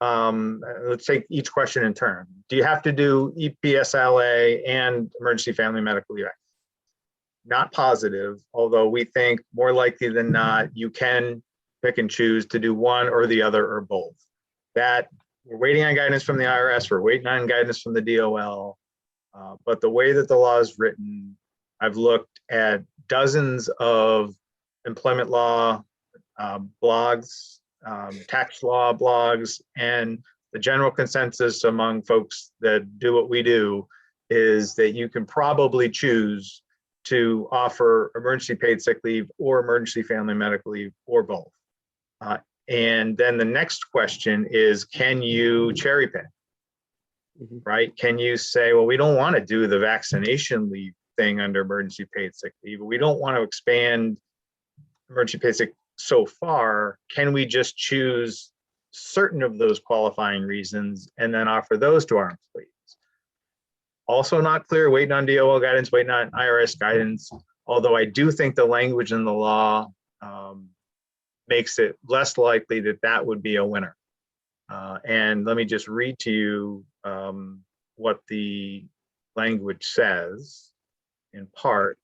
Let's take each question in turn. Do you have to do EPSLA and emergency family medical leave? Not positive, although we think more likely than not, you can pick and choose to do one or the other or both. That we're waiting on guidance from the IRS, we're waiting on guidance from the DOL. But the way that the law is written, I've looked at dozens of employment law blogs, tax law blogs, and the general consensus among folks that do what we do is that you can probably choose to offer emergency paid sick leave or emergency family medical leave or both. And then the next question is, can you cherry pick, right? Can you say, well, we don't want to do the vaccination leave thing under emergency paid sick leave. We don't want to expand emergency paid sick so far. Can we just choose certain of those qualifying reasons and then offer those to our employees? Also not clear, waiting on DOL guidance, waiting on IRS guidance, although I do think the language in the law makes it less likely that that would be a winner. And let me just read to you what the language says in part.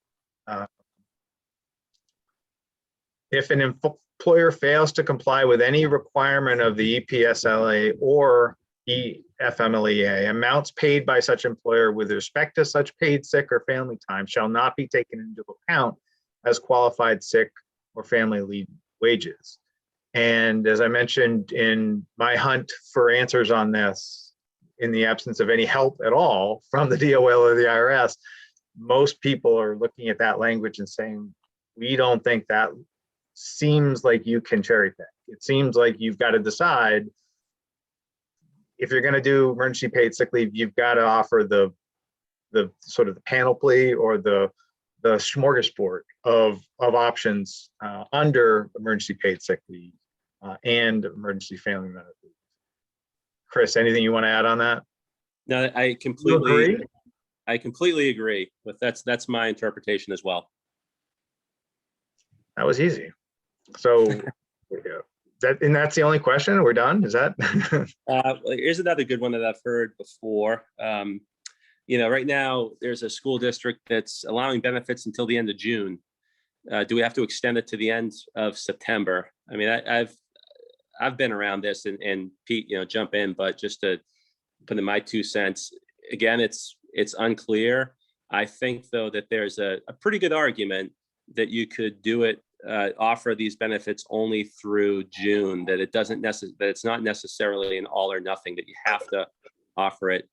If an employer fails to comply with any requirement of the EPSLA or FMLEA, amounts paid by such employer with respect to such paid sick or family time shall not be taken into account as qualified sick or family leave wages. And as I mentioned in my hunt for answers on this, in the absence of any help at all from the DOL or the IRS, most people are looking at that language and saying, we don't think that seems like you can cherry pick. It seems like you've got to decide if you're going to do emergency paid sick leave, you've got to offer the sort of the panoply or the smorgasbord of options under emergency paid sick leave and emergency family medical leave. Chris, anything you want to add on that? No, I completely agree with that's my interpretation as well. That was easy. So that's the only question. We're done. Is that? Here's another good one that I've heard before. Right now there's a school district that's allowing benefits until the end of June. Do we have to extend it to the end of September? I mean, I've been around this, and Pete, jump in, but just to put in my 2 cents, again, it's unclear. I think though that there's a pretty good argument that you could do it, offer these benefits only through June, that that it's not necessarily an all or nothing, that you have to offer it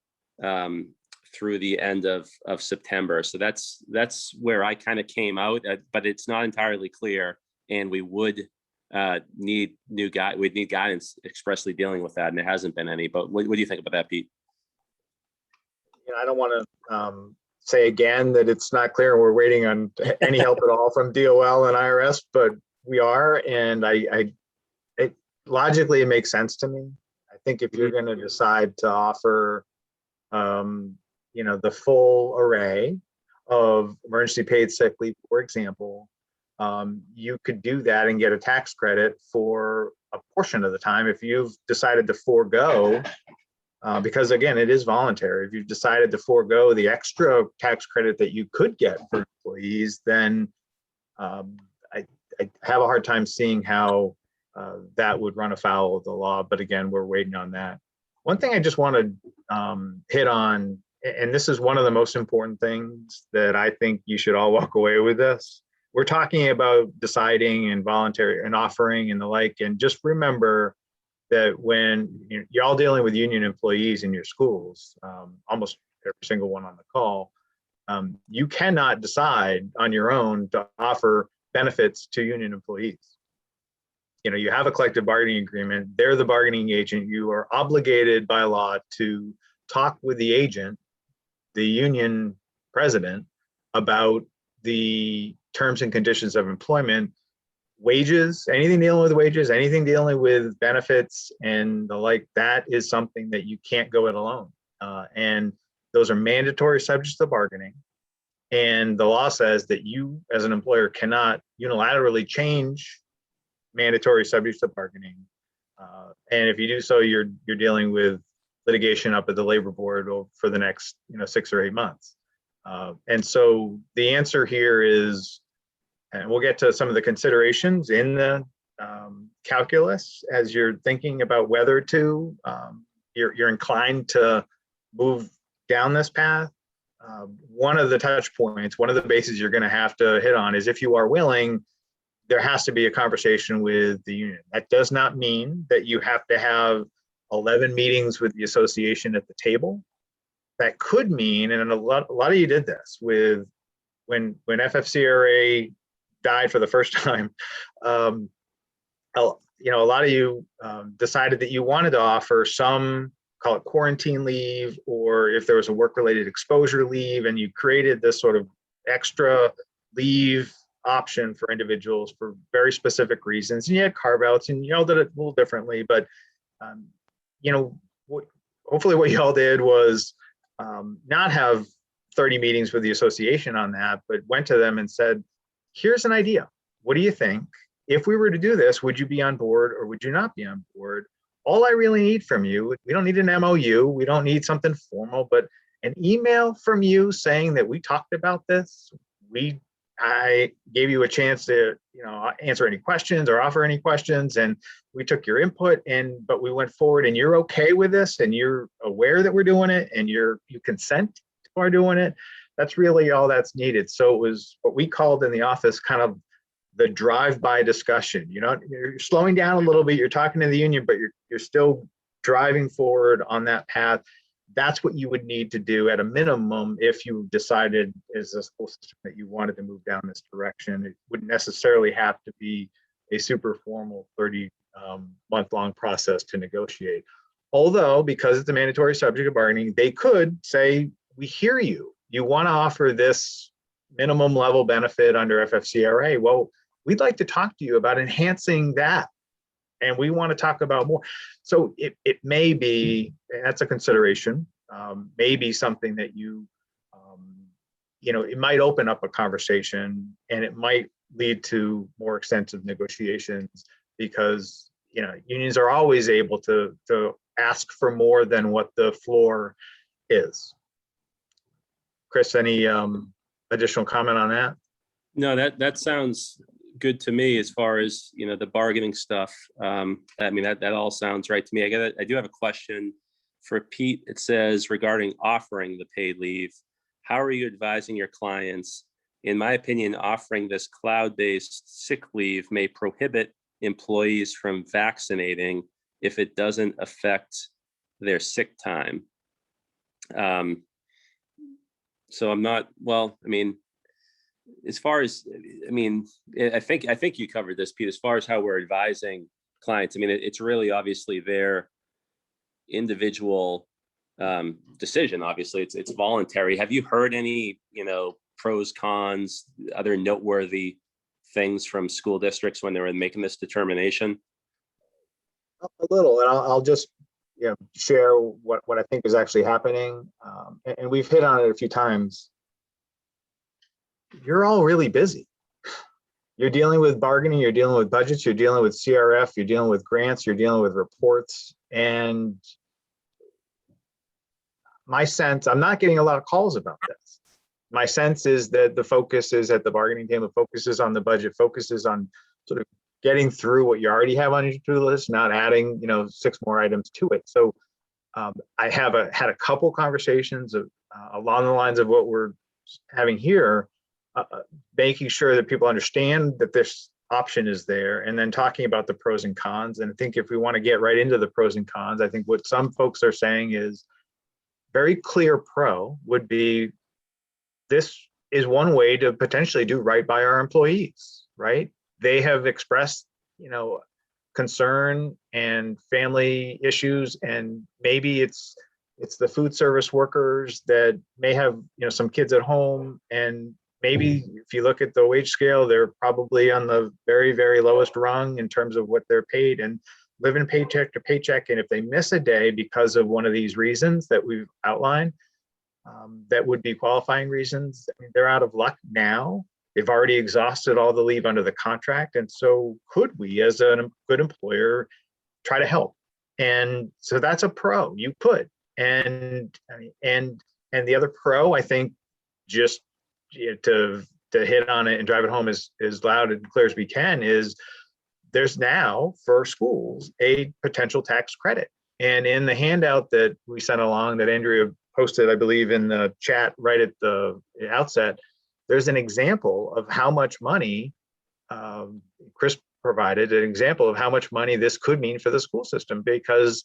through the end of September. So that's where I kind of came out, but it's not entirely clear, and we would need we'd need guidance expressly dealing with that, and there hasn't been any. But what do you think about that, Pete? I don't want to say again that it's not clear and we're waiting on any help at all from DOL and IRS, but we are, and it logically it makes sense to me. I think if you're going to decide to offer the full array of emergency paid sick leave, for example, you could do that and get a tax credit for a portion of the time. If you've decided to forego, because again, it is voluntary, if you've decided to forego the extra tax credit that you could get for employees, then I have a hard time seeing how that would run afoul of the law. But again, we're waiting on that. One thing I just want to hit on, and this is one of the most important things that I think you should all walk away with this. We're talking about deciding and voluntary and offering and the like, and just remember that when you're all dealing with union employees in your schools, almost every single one on the call, you cannot decide on your own to offer benefits to union employees. You have a collective bargaining agreement. They're the bargaining agent. You are obligated by law to talk with the agent, the union president, about the terms and conditions of employment, wages, anything dealing with wages, anything dealing with benefits and the like, that is something that you can't go it alone. And those are mandatory subjects to bargaining. And the law says that you, as an employer, cannot unilaterally change mandatory subjects to bargaining. And if you do so, you're dealing with litigation up at the labor board for the next 6 or 8 months. And so the answer here is, and we'll get to some of the considerations in the calculus as you're thinking about whether to, you're inclined to move down this path. One of the touch points, one of the bases you're going to have to hit on is, if you are willing, there has to be a conversation with the union. That does not mean that you have to have 11 meetings with the association at the table. That could mean, and a lot of you did this with when FFCRA died for the first time. A lot of you decided that you wanted to offer some, call it quarantine leave, or if there was a work-related exposure leave, and you created this sort of extra leave option for individuals for very specific reasons. And you had carve-outs, and you all did it a little differently, but hopefully what you all did was not have 30 meetings with the association on that, but went to them and said, here's an idea. What do you think? If we were to do this, would you be on board or would you not be on board? All I really need from you, we don't need an MOU, we don't need something formal, but an email from you saying that we talked about this. I gave you a chance to, answer any questions or offer any questions, and we took your input, but we went forward, and you're okay with this, and you're aware that we're doing it, and you consent to our doing it. That's really all that's needed. So it was what we called in the office kind of the drive-by discussion. You're slowing down a little bit, you're talking to the union, but you're still driving forward on that path. That's what you would need to do at a minimum if you decided as a school system that you wanted to move down this direction. It wouldn't necessarily have to be a super formal 30-month-long process to negotiate. Although, because it's a mandatory subject of bargaining, they could say, we hear you. You want to offer this minimum level benefit under FFCRA. Well, we'd like to talk to you about enhancing that. And we want to talk about more. So it may be, and that's a consideration, maybe something that it might open up a conversation, and it might lead to more extensive negotiations, because, unions are always able to ask for more than what the floor is. Chris, any additional comment on that? No, that sounds good to me as far as, the bargaining stuff. That all sounds right to me. I do have a question for Pete. It says, regarding offering the paid leave, how are you advising your clients? In my opinion, offering this cloud-based sick leave may prohibit employees from vaccinating if it doesn't affect their sick time. So I'm not, as far as, I think you covered this, Pete, as far as how we're advising clients. It's really obviously their individual decision. Obviously, it's voluntary. Have you heard any, pros, cons, other noteworthy things from school districts when they were making this determination? A little, and I'll just share what I think is actually happening. And we've hit on it a few times. You're all really busy. You're dealing with bargaining, you're dealing with budgets, you're dealing with CRF, you're dealing with grants, you're dealing with reports. And my sense, I'm not getting a lot of calls about this. My sense is that the focus is at the bargaining table, focuses on the budget, focuses on sort of getting through what you already have on your to-do list, not adding 6 more items to it. So I have had a couple conversations along the lines of what we're having here, making sure that people understand that this option is there, and then talking about the pros and cons. And I think if we want to get right into the pros and cons, I think what some folks are saying is very clear pro would be, this is one way to potentially do right by our employees, right? They have expressed, concern and family issues, and maybe it's the food service workers that may have, some kids at home, and maybe if you look at the wage scale, they're probably on the very, very lowest rung in terms of what they're paid and living paycheck to paycheck. And if they miss a day because of one of these reasons that we've outlined, that would be qualifying reasons, I mean, they're out of luck now. They've already exhausted all the leave under the contract. And so could we, as a good employer, try to help? And so that's a pro, you could. And the other pro, I think, just to hit on it and drive it home as loud and clear as we can, is there's now for schools a potential tax credit. And in the handout that we sent along that Andrea posted, I believe in the chat right at the outset, there's an example of how much money, Chris provided an example of how much money this could mean for the school system, because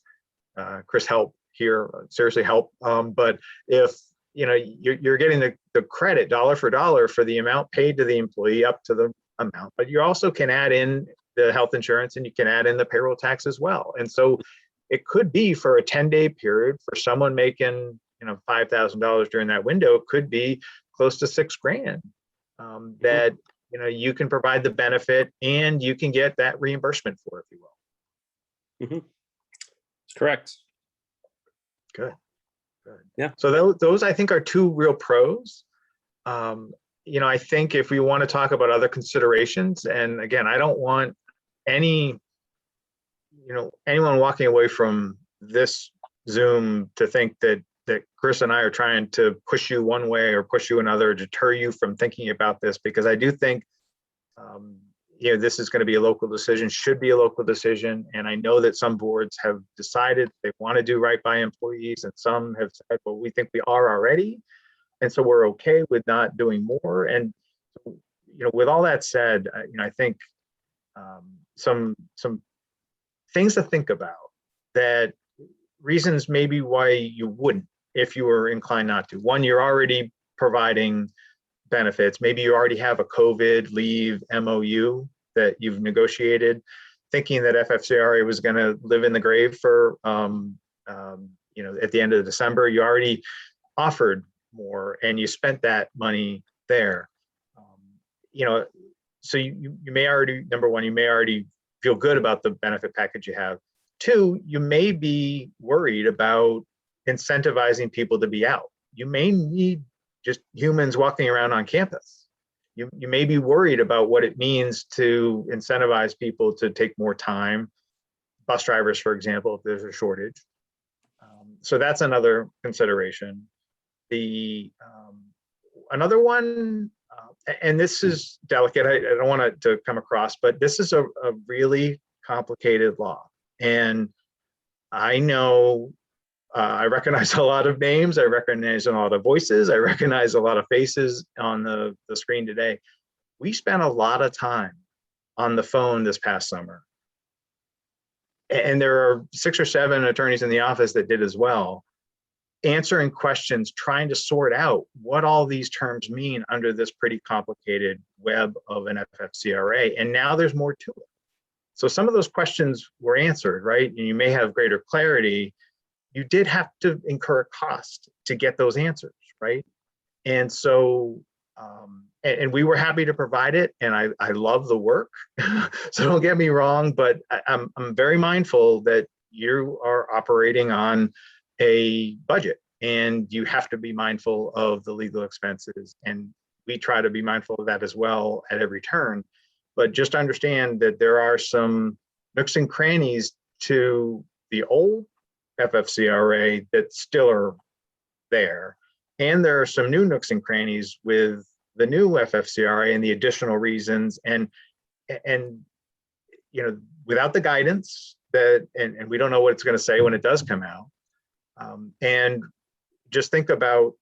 Chris help here, seriously help. But if you're getting the credit dollar for dollar for the amount paid to the employee up to the amount, but you also can add in the health insurance and you can add in the payroll tax as well. And so it could be for a 10-day period for someone making $5,000 during that window, it could be close to $6,000 that you can provide the benefit and you can get that reimbursement for, if you will. Mm-hmm. Correct. Good. Yeah. So those I think are two real pros. I think if we want to talk about other considerations, and again, I don't want anyone walking away from this Zoom to think that Chris and I are trying to push you one way or push you another, deter you from thinking about this, because I do think this is going to be a local decision, should be a local decision. And I know that some boards have decided they want to do right by employees, and some have said, well, we think we are already. And so we're okay with not doing more. And, with all that said, I think some things to think about, that reasons maybe why you wouldn't, if you were inclined not to. One, you're already providing benefits. Maybe you already have a COVID leave MOU that you've negotiated, thinking that FFCRA was going to live in the grave for, at the end of December. You already offered more and you spent that money there. So you may already, number one, you may already feel good about the benefit package you have. Two, you may be worried about incentivizing people to be out. You may need just humans walking around on campus. You may be worried about what it means to incentivize people to take more time, bus drivers, for example, if there's a shortage. So that's another consideration. Another one, and this is delicate, I don't want it to come across, but this is a really complicated law. And I know I recognize a lot of names, I recognize a lot of voices, I recognize a lot of faces on the screen today. We spent a lot of time on the phone this past summer. And there are 6 or 7 attorneys in the office that did as well, answering questions, trying to sort out what all these terms mean under this pretty complicated web of an FFCRA. And now there's more to it. So some of those questions were answered, right? And you may have greater clarity. You did have to incur a cost to get those answers, right? And so, and we were happy to provide it, and I love the work. So don't get me wrong, but I'm very mindful that you are operating on a budget, and you have to be mindful of the legal expenses. And we try to be mindful of that as well at every turn. But just understand that there are some nooks and crannies to the old FFCRA that still are there. And there are some new nooks and crannies with the new FFCRA and the additional reasons. And without the guidance that, and we don't know what it's going to say when it does come out. And just think about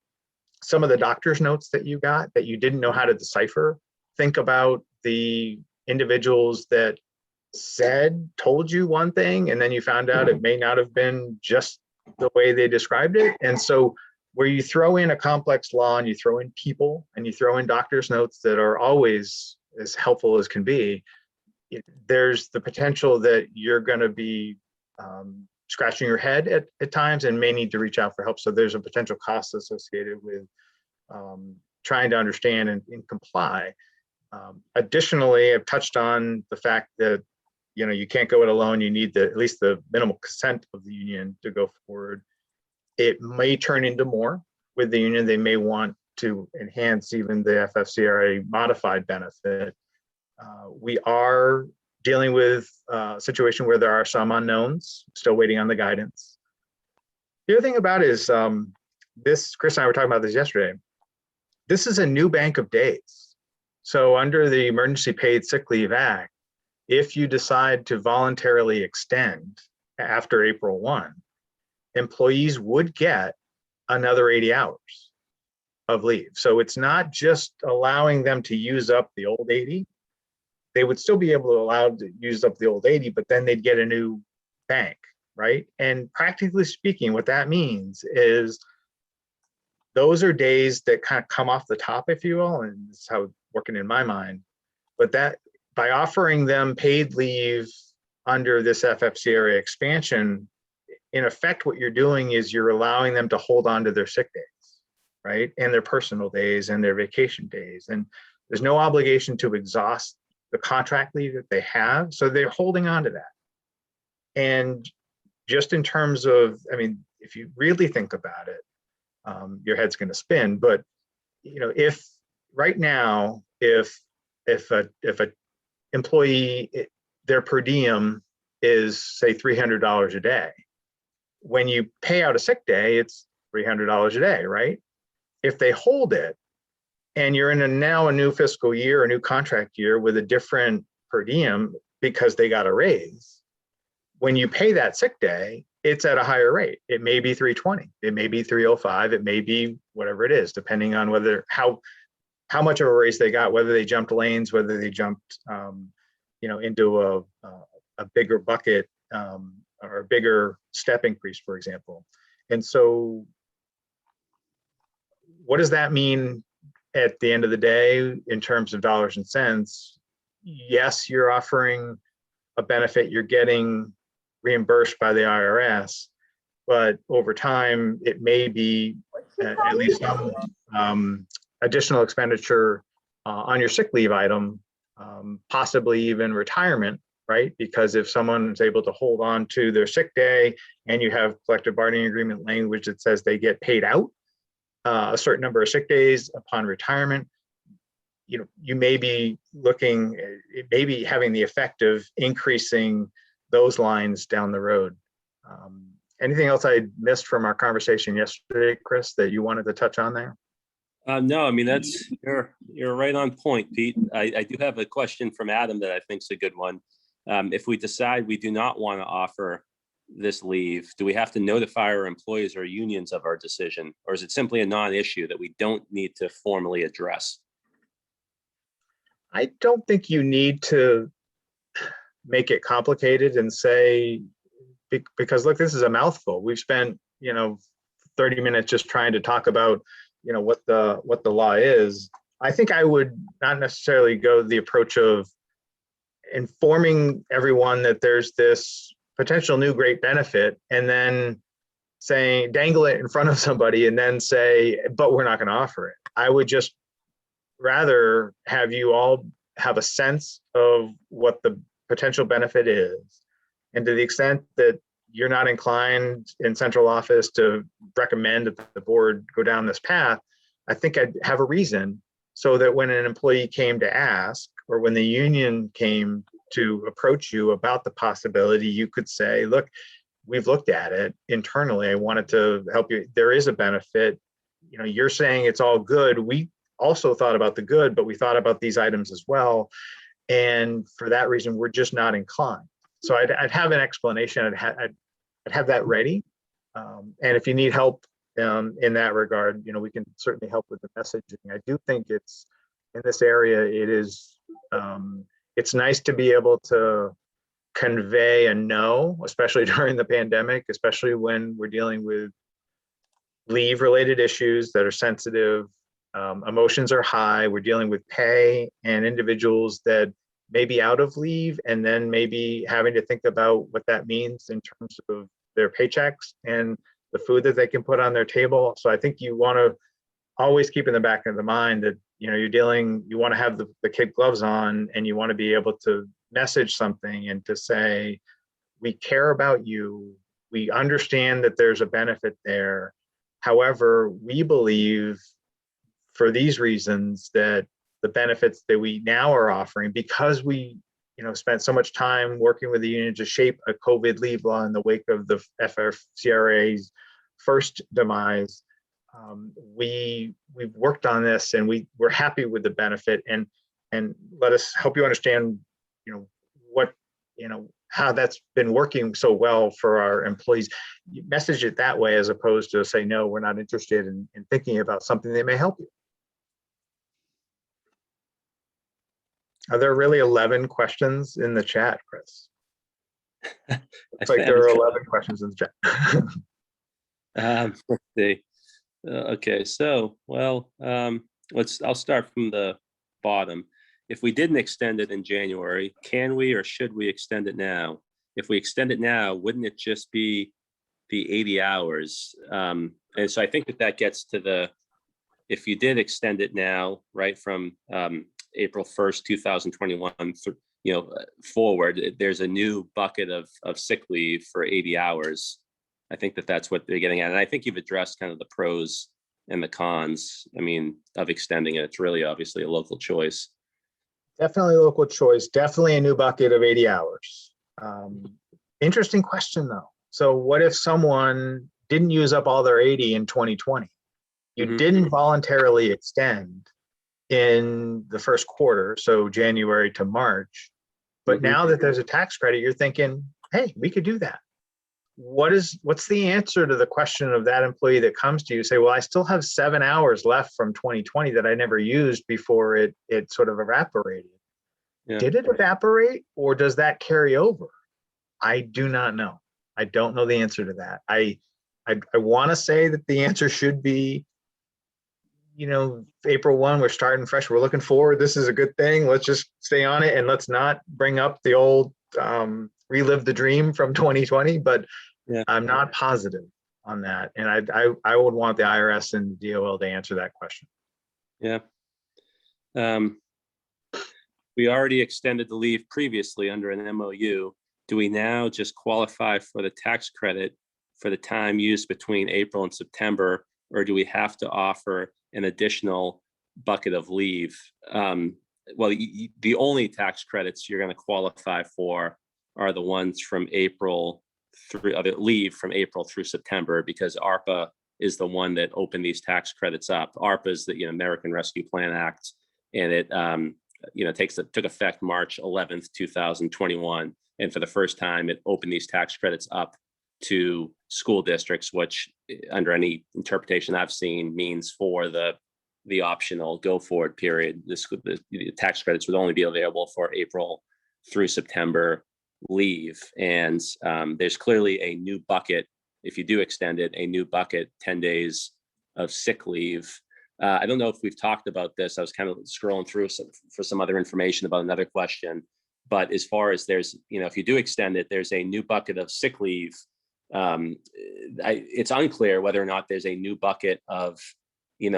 some of the doctor's notes that you got that you didn't know how to decipher. Think about the individuals that told you one thing, and then you found out it may not have been just the way they described it. And so where you throw in a complex law and you throw in people and you throw in doctor's notes that are always as helpful as can be, there's the potential that you're going to be scratching your head at times and may need to reach out for help. So there's a potential cost associated with trying to understand and comply. Additionally, I've touched on the fact that, you know, you can't go it alone. You need at least the minimal consent of the union to go forward. It may turn into more with the union. They may want to enhance even the FFCRA modified benefit. We are dealing with a situation where there are some unknowns, still waiting on the guidance. The other thing about it is this, Chris and I were talking about this yesterday. This is a new bank of days. So under the Emergency Paid Sick Leave Act, if you decide to voluntarily extend after April 1, employees would get another 80 hours of leave. So it's not just allowing them to use up the old 80. They would still be able to allow to use up the old 80, but then they'd get a new bank, right? And practically speaking, what that means is those are days that kind of come off the top, if you will, and this is how it's working in my mind. But that by offering them paid leave under this FFCRA expansion, in effect, what you're doing is you're allowing them to hold on to their sick days, right? And their personal days and their vacation days. And there's no obligation to exhaust the contract leave that they have. So they're holding on to that. And just in terms of, I mean, if you really think about it, your head's going to spin. But you know, if right now, if a employee, their per diem is say $300 a day, when you pay out a sick day, it's $300 a day, right? If they hold it, and you're in now a new fiscal year, a new contract year with a different per diem because they got a raise, when you pay that sick day, it's at a higher rate. It may be 320, it may be 305, it may be whatever it is, depending on whether how much of a raise they got, whether they jumped lanes, whether they jumped you know, into a bigger bucket or a bigger step increase, for example. And so what does that mean at the end of the day in terms of dollars and cents? Yes, you're offering a benefit, you're getting reimbursed by the IRS, but over time it may be at least some additional expenditure on your sick leave item, possibly even retirement, right? Because if someone is able to hold on to their sick day and you have collective bargaining agreement language that says they get paid out a certain number of sick days upon retirement, you know, you may be looking, it may be having the effect of increasing those lines down the road. Anything else I missed from our conversation yesterday, Chris, that you wanted to touch on there? No, I mean, that's, you're right on point, Pete. I do have a question from Adam that I think is a good one. If we decide we do not want to offer this leave, do we have to notify our employees or unions of our decision? Or is it simply a non-issue that we don't need to formally address? I don't think you need to make it complicated and say, because look, this is a mouthful. We've spent, you know, 30 minutes just trying to talk about, you know, what the law is. I think I would not necessarily go the approach of informing everyone that there's this potential new great benefit and then saying, dangle it in front of somebody and then say, but we're not going to offer it. I would just rather have you all have a sense of what the potential benefit is. And to the extent that you're not inclined in central office to recommend that the board go down this path, I think I'd have a reason so that when an employee came to ask, or when the union came to approach you about the possibility, you could say, look, we've looked at it internally. I wanted to help you. There is a benefit. You know, you're saying it's all good. We also thought about the good, but we thought about these items as well. And for that reason, we're just not inclined. So I'd have an explanation. I'd have that ready. And if you need help in that regard, you know, we can certainly help with the messaging. I do think it's in this area, it is, it's nice to be able to convey a no, especially during the pandemic, especially when we're dealing with leave related issues that are sensitive. Emotions are high. We're dealing with pay and individuals that may be out of leave and then maybe having to think about what that means in terms of their paychecks and the food that they can put on their table. So I think you want to always keep in the back of the mind that, you know, you want to have the kid gloves on, and you want to be able to message something and to say, we care about you. We understand that there's a benefit there. However, we believe for these reasons that the benefits that we now are offering, because we, you know, spent so much time working with the union to shape a COVID leave law in the wake of the FFCRA's first demise, we've worked on this, and we're happy with the benefit, and let us help you understand, you know, what, you know, how that's been working so well for our employees. You message it that way, as opposed to say, no, we're not interested in thinking about something that may help you. Are there really 11 questions in the chat, Chris? It's like there are 11 questions in the chat. Let's see. Okay, so, well, I'll start from the bottom. If we didn't extend it in January, can we or should we extend it now? If we extend it now, wouldn't it just be the 80 hours? And so I think that gets to if you did extend it now, right, from April 1st, 2021, you know, forward, there's a new bucket of sick leave for 80 hours. I think that's what they're getting at. And I think you've addressed kind of the pros and the cons, I mean, of extending it. It's really obviously a local choice. Definitely a local choice. Definitely a new bucket of 80 hours. Interesting question, though. So what if someone didn't use up all their 80 in 2020? You didn't voluntarily extend in the first quarter, so January to March. But now that there's a tax credit, you're thinking, hey, we could do that. What's the answer to the question of that employee that comes to you say, well, I still have 7 hours left from 2020 that I never used before it sort of evaporated. Yeah. Did it evaporate, or does that carry over? I do not know. I don't know the answer to that. I want to say that the answer should be, you know, April 1, we're starting fresh. We're looking forward. This is a good thing. Let's just stay on it, and let's not bring up the old relive the dream from 2020. But yeah, I'm not positive on that. And I would want the IRS and DOL to answer that question. Yeah. We already extended the leave previously under an MOU. Do we now just qualify for the tax credit for the time used between April and September, or do we have to offer an additional bucket of leave? Well, the only tax credits you're going to qualify for are the ones from April through leave from April through September, because ARPA is the one that opened these tax credits up. ARPA is the American Rescue Plan Act, and it took effect March 11th, 2021, and for the first time it opened these tax credits up to school districts, which under any interpretation I've seen means for the optional go forward period, the tax credits would only be available for April through September leave. And there's clearly a new bucket, if you do extend it, a new bucket, 10 days of sick leave. I don't know if we've talked about this. I was kind of scrolling through for some other information about another question, but as far as there's, if you do extend it, there's a new bucket of sick leave. It's unclear whether or not there's a new bucket of,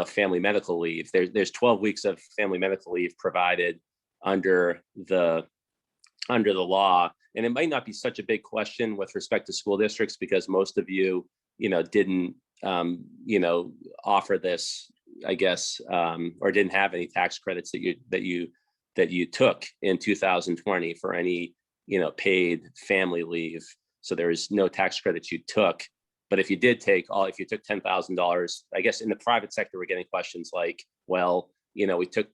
family medical leave. There's 12 weeks of family medical leave provided under the law. And it might not be such a big question with respect to school districts, because most of you, didn't, offer this, I guess, or didn't have any tax credits that you took in 2020 for any, paid family leave. So there is no tax credits you took. But if you did if you took $10,000, I guess in the private sector, we're getting questions like, well, we took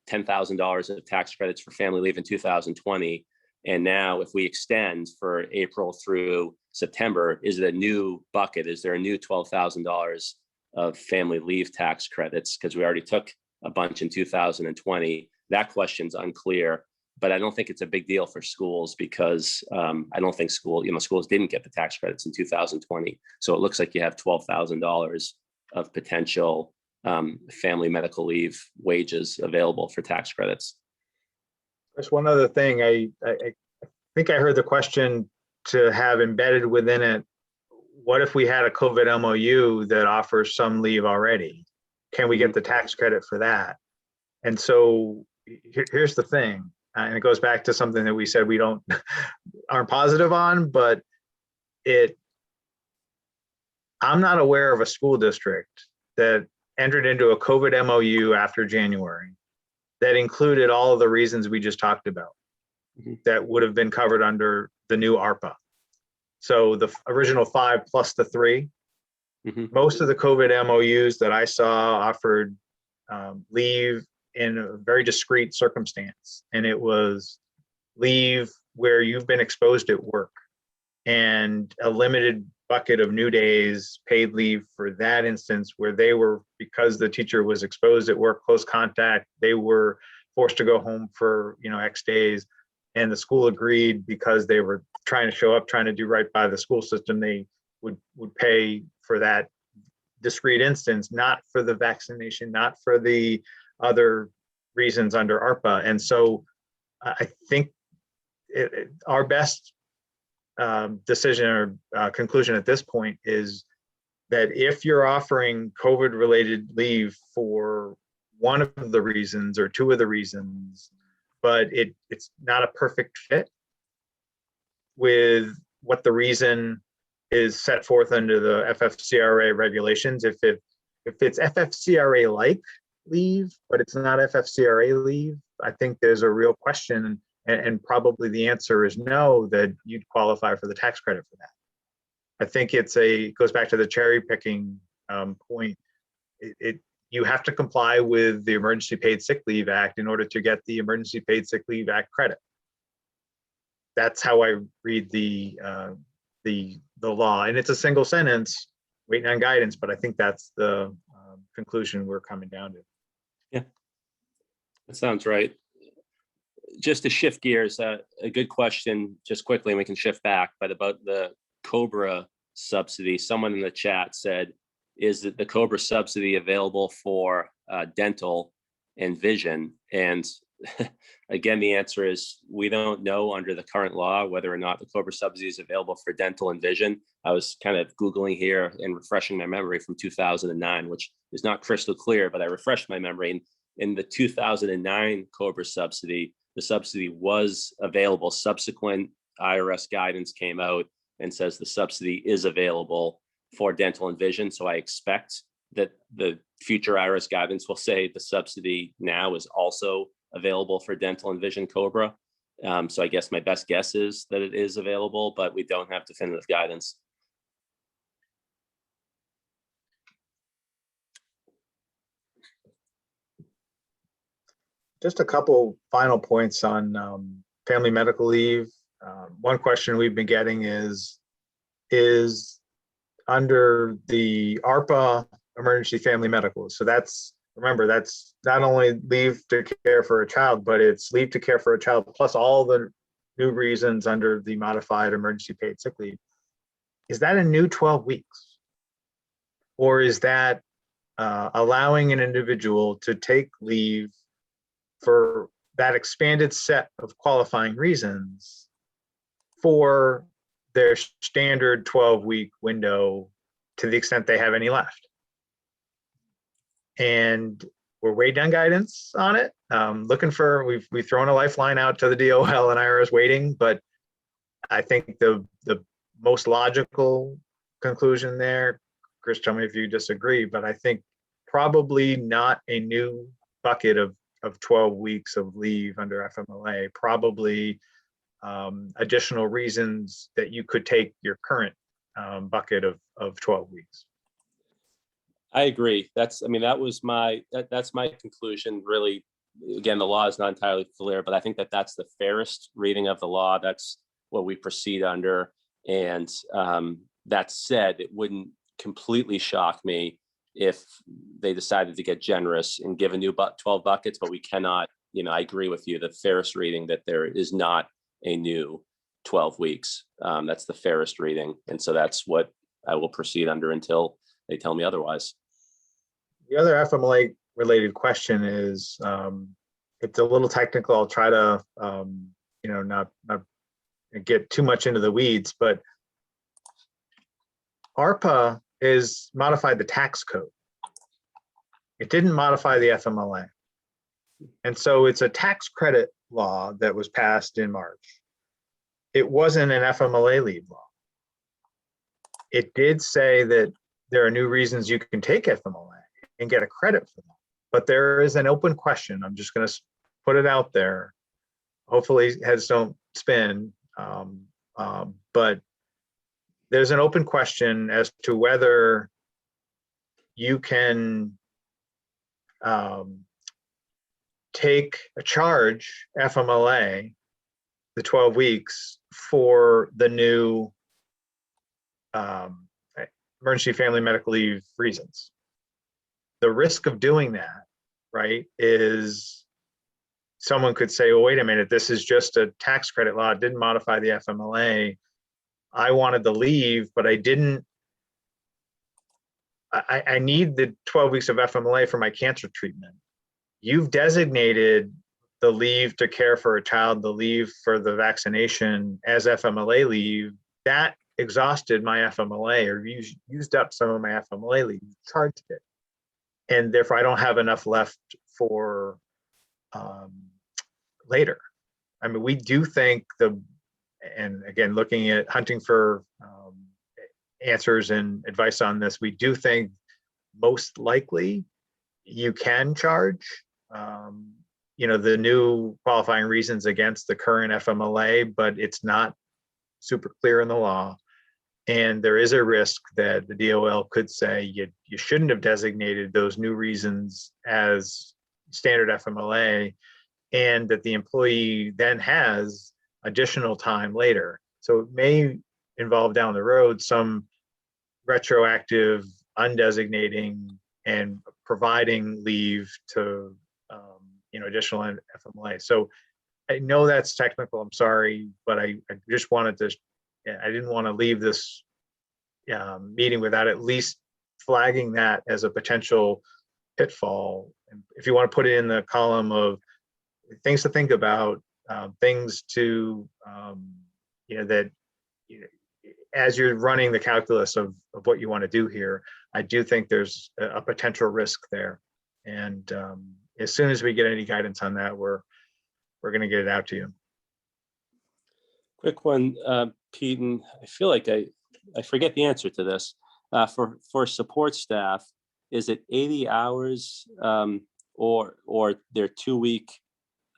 $10,000 of tax credits for family leave in 2020. And now if we extend for April through September, is it a new bucket? Is there a new $12,000 of family leave tax credits? Because we already took a bunch in 2020. That question's unclear, but I don't think it's a big deal for schools, because I don't think schools didn't get the tax credits in 2020. So it looks like you have $12,000 of potential family medical leave wages available for tax credits. There's one other thing. I think I heard the question to have embedded within it, what if we had a COVID MOU that offers some leave already? can we get the tax credit for that? And so here's the thing, and it goes back to something that we said we aren't positive on, but I'm not aware of a school district that entered into a COVID MOU after January that included all of the reasons we just talked about that would have been covered under the new ARPA. So the original 5 plus the 3, most of the COVID MOUs that I saw offered leave in a very discrete circumstance. And it was leave where you've been exposed at work and a limited bucket of new days, paid leave for that instance where they were, because the teacher was exposed at work, close contact, they were forced to go home for, X days. And the school agreed because they were trying to show up, trying to do right by the school system, they would pay for that discrete instance, not for the vaccination, not for the other reasons under ARPA. And so I think our best decision or conclusion at this point is that if you're offering COVID related leave for one of the reasons or two of the reasons, but it's not a perfect fit with what the reason is set forth under the FFCRA regulations. If it's FFCRA like leave, but it's not FFCRA leave, I think there's a real question, and probably the answer is no, that you'd qualify for the tax credit for that. I think it goes back to the cherry picking point. You have to comply with the Emergency Paid Sick Leave Act in order to get the Emergency Paid Sick Leave Act credit. That's how I read the law, and it's a single sentence, waiting on guidance. But I think that's the conclusion we're coming down to. Yeah, that sounds right. Just to shift gears, a good question, just quickly, and we can shift back. But about the COBRA subsidy, someone in the chat said, is that the COBRA subsidy available for dental and vision? And again, the answer is we don't know under the current law whether or not the COBRA subsidy is available for dental and vision. I was kind of Googling here and refreshing my memory from 2009, which is not crystal clear, but I refreshed my memory. And in the 2009 COBRA subsidy, the subsidy was available. Subsequent IRS guidance came out and says the subsidy is available for dental and vision. So I expect that the future IRS guidance will say the subsidy now is also available for dental and vision COBRA. So I guess my best guess is that it is available, but we don't have definitive guidance. Just a couple final points on family medical leave. One question we've been getting is under the ARPA emergency family medical. So remember, that's not only leave to care for a child, but it's leave to care for a child plus all the new reasons under the modified emergency paid sick leave. Is that a new 12 weeks? Or is that allowing an individual to take leave for that expanded set of qualifying reasons for their standard 12-week window to the extent they have any left? And we're waiting on guidance on it. We've thrown a lifeline out to the DOL and IRS waiting, but I think the most logical conclusion there, Chris, tell me if you disagree, but I think probably not a new bucket of 12 weeks of leave under FMLA, probably additional reasons that you could take your current bucket of 12 weeks. I agree. That's my conclusion. Really, again, the law is not entirely clear, but I think that's the fairest reading of the law. That's what we proceed under. And that said, it wouldn't completely shock me if they decided to get generous and give a new 12 buckets, but we cannot, I agree with you, the fairest reading that there is not a new 12 weeks. That's the fairest reading. And so that's what I will proceed under until they tell me otherwise. The other FMLA related question is, it's a little technical. I'll try to, not get too much into the weeds, but ARPA is modified the tax code. It didn't modify the FMLA. And so it's a tax credit law that was passed in March. It wasn't an FMLA leave law. It did say that there are new reasons you can take FMLA and get a credit for them. But there is an open question. I'm just going to put it out there. Hopefully heads don't spin. But there's an open question as to whether you can take a charge FMLA, the 12 weeks, for the new emergency family medical leave reasons. The risk of doing that, right, is someone could say, well, wait a minute, this is just a tax credit law. It didn't modify the FMLA. I wanted the leave, but I didn't. I need the 12 weeks of FMLA for my cancer treatment. You've designated the leave to care for a child, the leave for the vaccination as FMLA leave. That exhausted my FMLA, or used up some of my FMLA leave, charged it. And therefore I don't have enough left for later. I mean, we do think and again, looking at hunting for answers and advice on this, we do think most likely you can charge, the new qualifying reasons against the current FMLA, but it's not super clear in the law. And there is a risk that the DOL could say you shouldn't have designated those new reasons as standard FMLA, and that the employee then has additional time later. So it may involve down the road some retroactive undesignating and providing leave to additional FMLA. So I know that's technical, I'm sorry, but I just wanted to, I didn't want to leave this meeting without at least flagging that as a potential pitfall. And if you want to put it in the column of things to think about, things to, as you're running the calculus of what you want to do here, I do think there's a potential risk there. And as soon as we get any guidance on that, we're going to get it out to you. Quick one, Pete, and I feel like I forget the answer to this. For support staff, is it 80 hours or their 2-week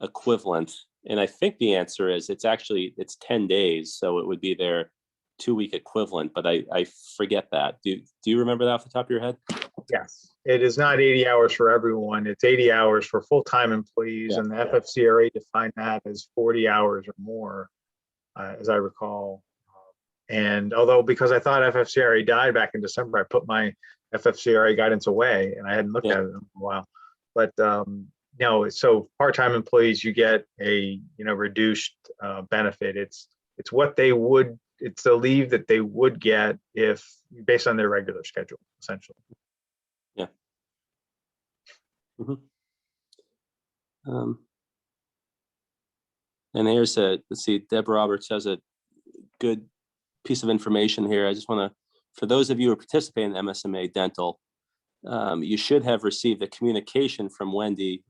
equivalent? And I think the answer is it's 10 days, so it would be their 2-week equivalent, but I forget that. Do you remember that off the top of your head? Yes, it is not 80 hours for everyone. It's 80 hours for full-time employees, and the FFCRA defined that as 40 hours or more, as I recall. And although, because I thought FFCRA died back in December, I put my FFCRA guidance away and I hadn't looked at it in a while. But no, so part-time employees, you get a reduced benefit. It's what they would. It's the leave that they would get if based on their regular schedule, essentially. Yeah. Mm-hmm. And here's let's see, Deb Roberts has a good piece of information here. I just want to, for those of you who are participating in MSMA Dental, you should have received a communication from Wendy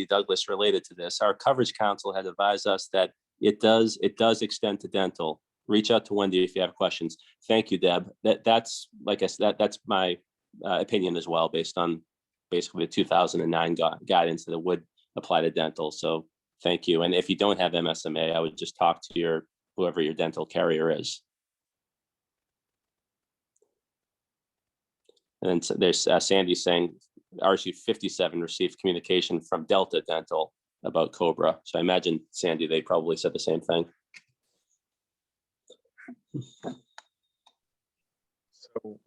Douglas related to this. Our coverage counsel had advised us that it does extend to dental. Reach out to Wendy if you have questions. Thank you, Deb. That's like I said, that's my opinion as well, based on basically the 2009 guidance that it would apply to dental. So thank you. And if you don't have MSMA, I would just talk to whoever your dental carrier is. And then there's Sandy saying RSU 57 received communication from Delta Dental about COBRA. So I imagine, Sandy, they probably said the same thing. So,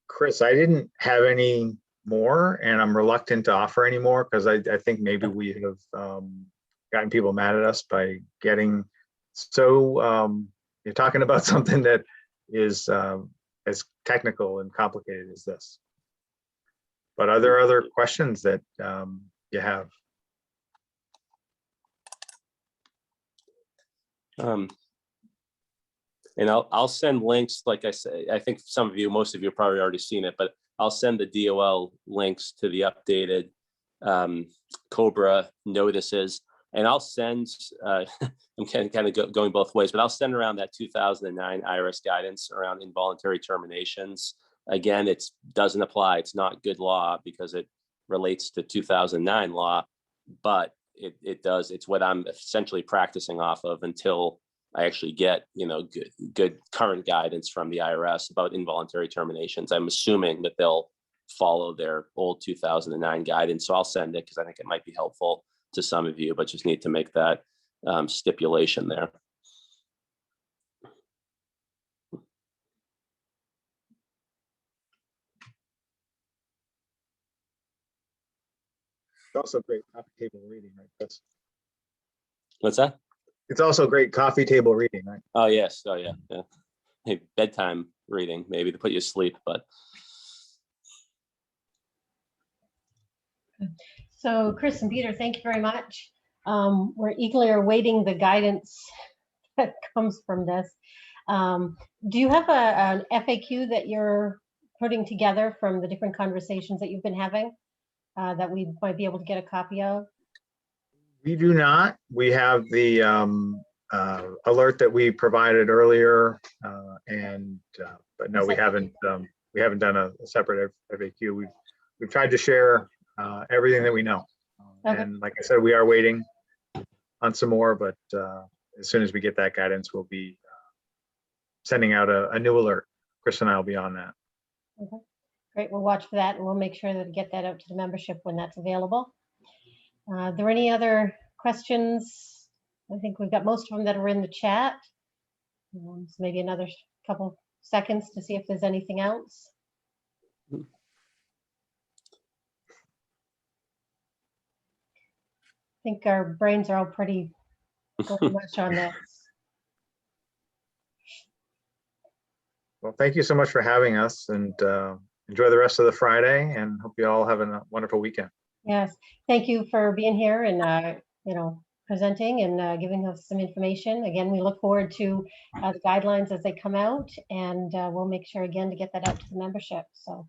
Chris, I didn't have any more, and I'm reluctant to offer any more because I think maybe we have gotten people mad at us by getting so you're talking about something that is as technical and complicated as this. But are there other questions that you have? And I'll send links, like I say, I think most of you have probably already seen it, but I'll send the DOL links to the updated COBRA notices, and I'll send, I'm kind of going both ways, but I'll send around that 2009 IRS guidance around involuntary terminations. Again, it doesn't apply. It's not good law because it relates to 2009 law, but it does. It's what I'm essentially practicing off of until I actually get, good current guidance from the IRS about involuntary terminations. I'm assuming that they'll follow their old 2009 guidance. So I'll send it because I think it might be helpful to some of you, but just need to make that stipulation there. It's also great coffee table reading, right, Chris? What's that? It's also great coffee table reading, right? Oh, yes. Oh, yeah. Yeah. Hey, bedtime reading, maybe to put you to sleep, but. So Chris and Peter, thank you very much. We're eagerly awaiting the guidance that comes from this. Do you have an FAQ that you're putting together from the different conversations that you've been having that we might be able to get a copy of? We do not. We have the alert that we provided earlier, but no, we haven't done a separate FAQ. We've tried to share everything that we know, Okay. and like I said, we are waiting on some more. But as soon as we get that guidance, we'll be sending out a new alert. Chris and I will be on that. Okay. Great. We'll watch for that, and we'll make sure that we get that out to the membership when that's available. Are there any other questions? I think we've got most of them that are in the chat. So maybe another couple seconds to see if there's anything else. I think our brains are all pretty much on this. Well, thank you so much for having us, and enjoy the rest of the Friday, and hope you all have a wonderful weekend. Yes, thank you for being here and presenting and giving us some information. Again, we look forward to the guidelines as they come out, and we'll make sure again to get that out to the membership. So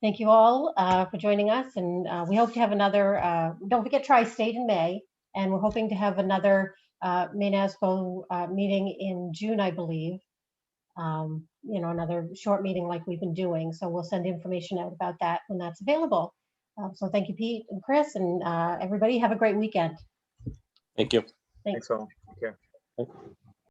thank you all for joining us, and we hope to have another, don't forget Tri-State in May, and we're hoping to have another MeASBO meeting in June, I believe. Another short meeting like we've been doing. So we'll send information out about that when that's available. So thank you, Pete and Chris, and everybody have a great weekend. Thank you. Thanks all. Okay.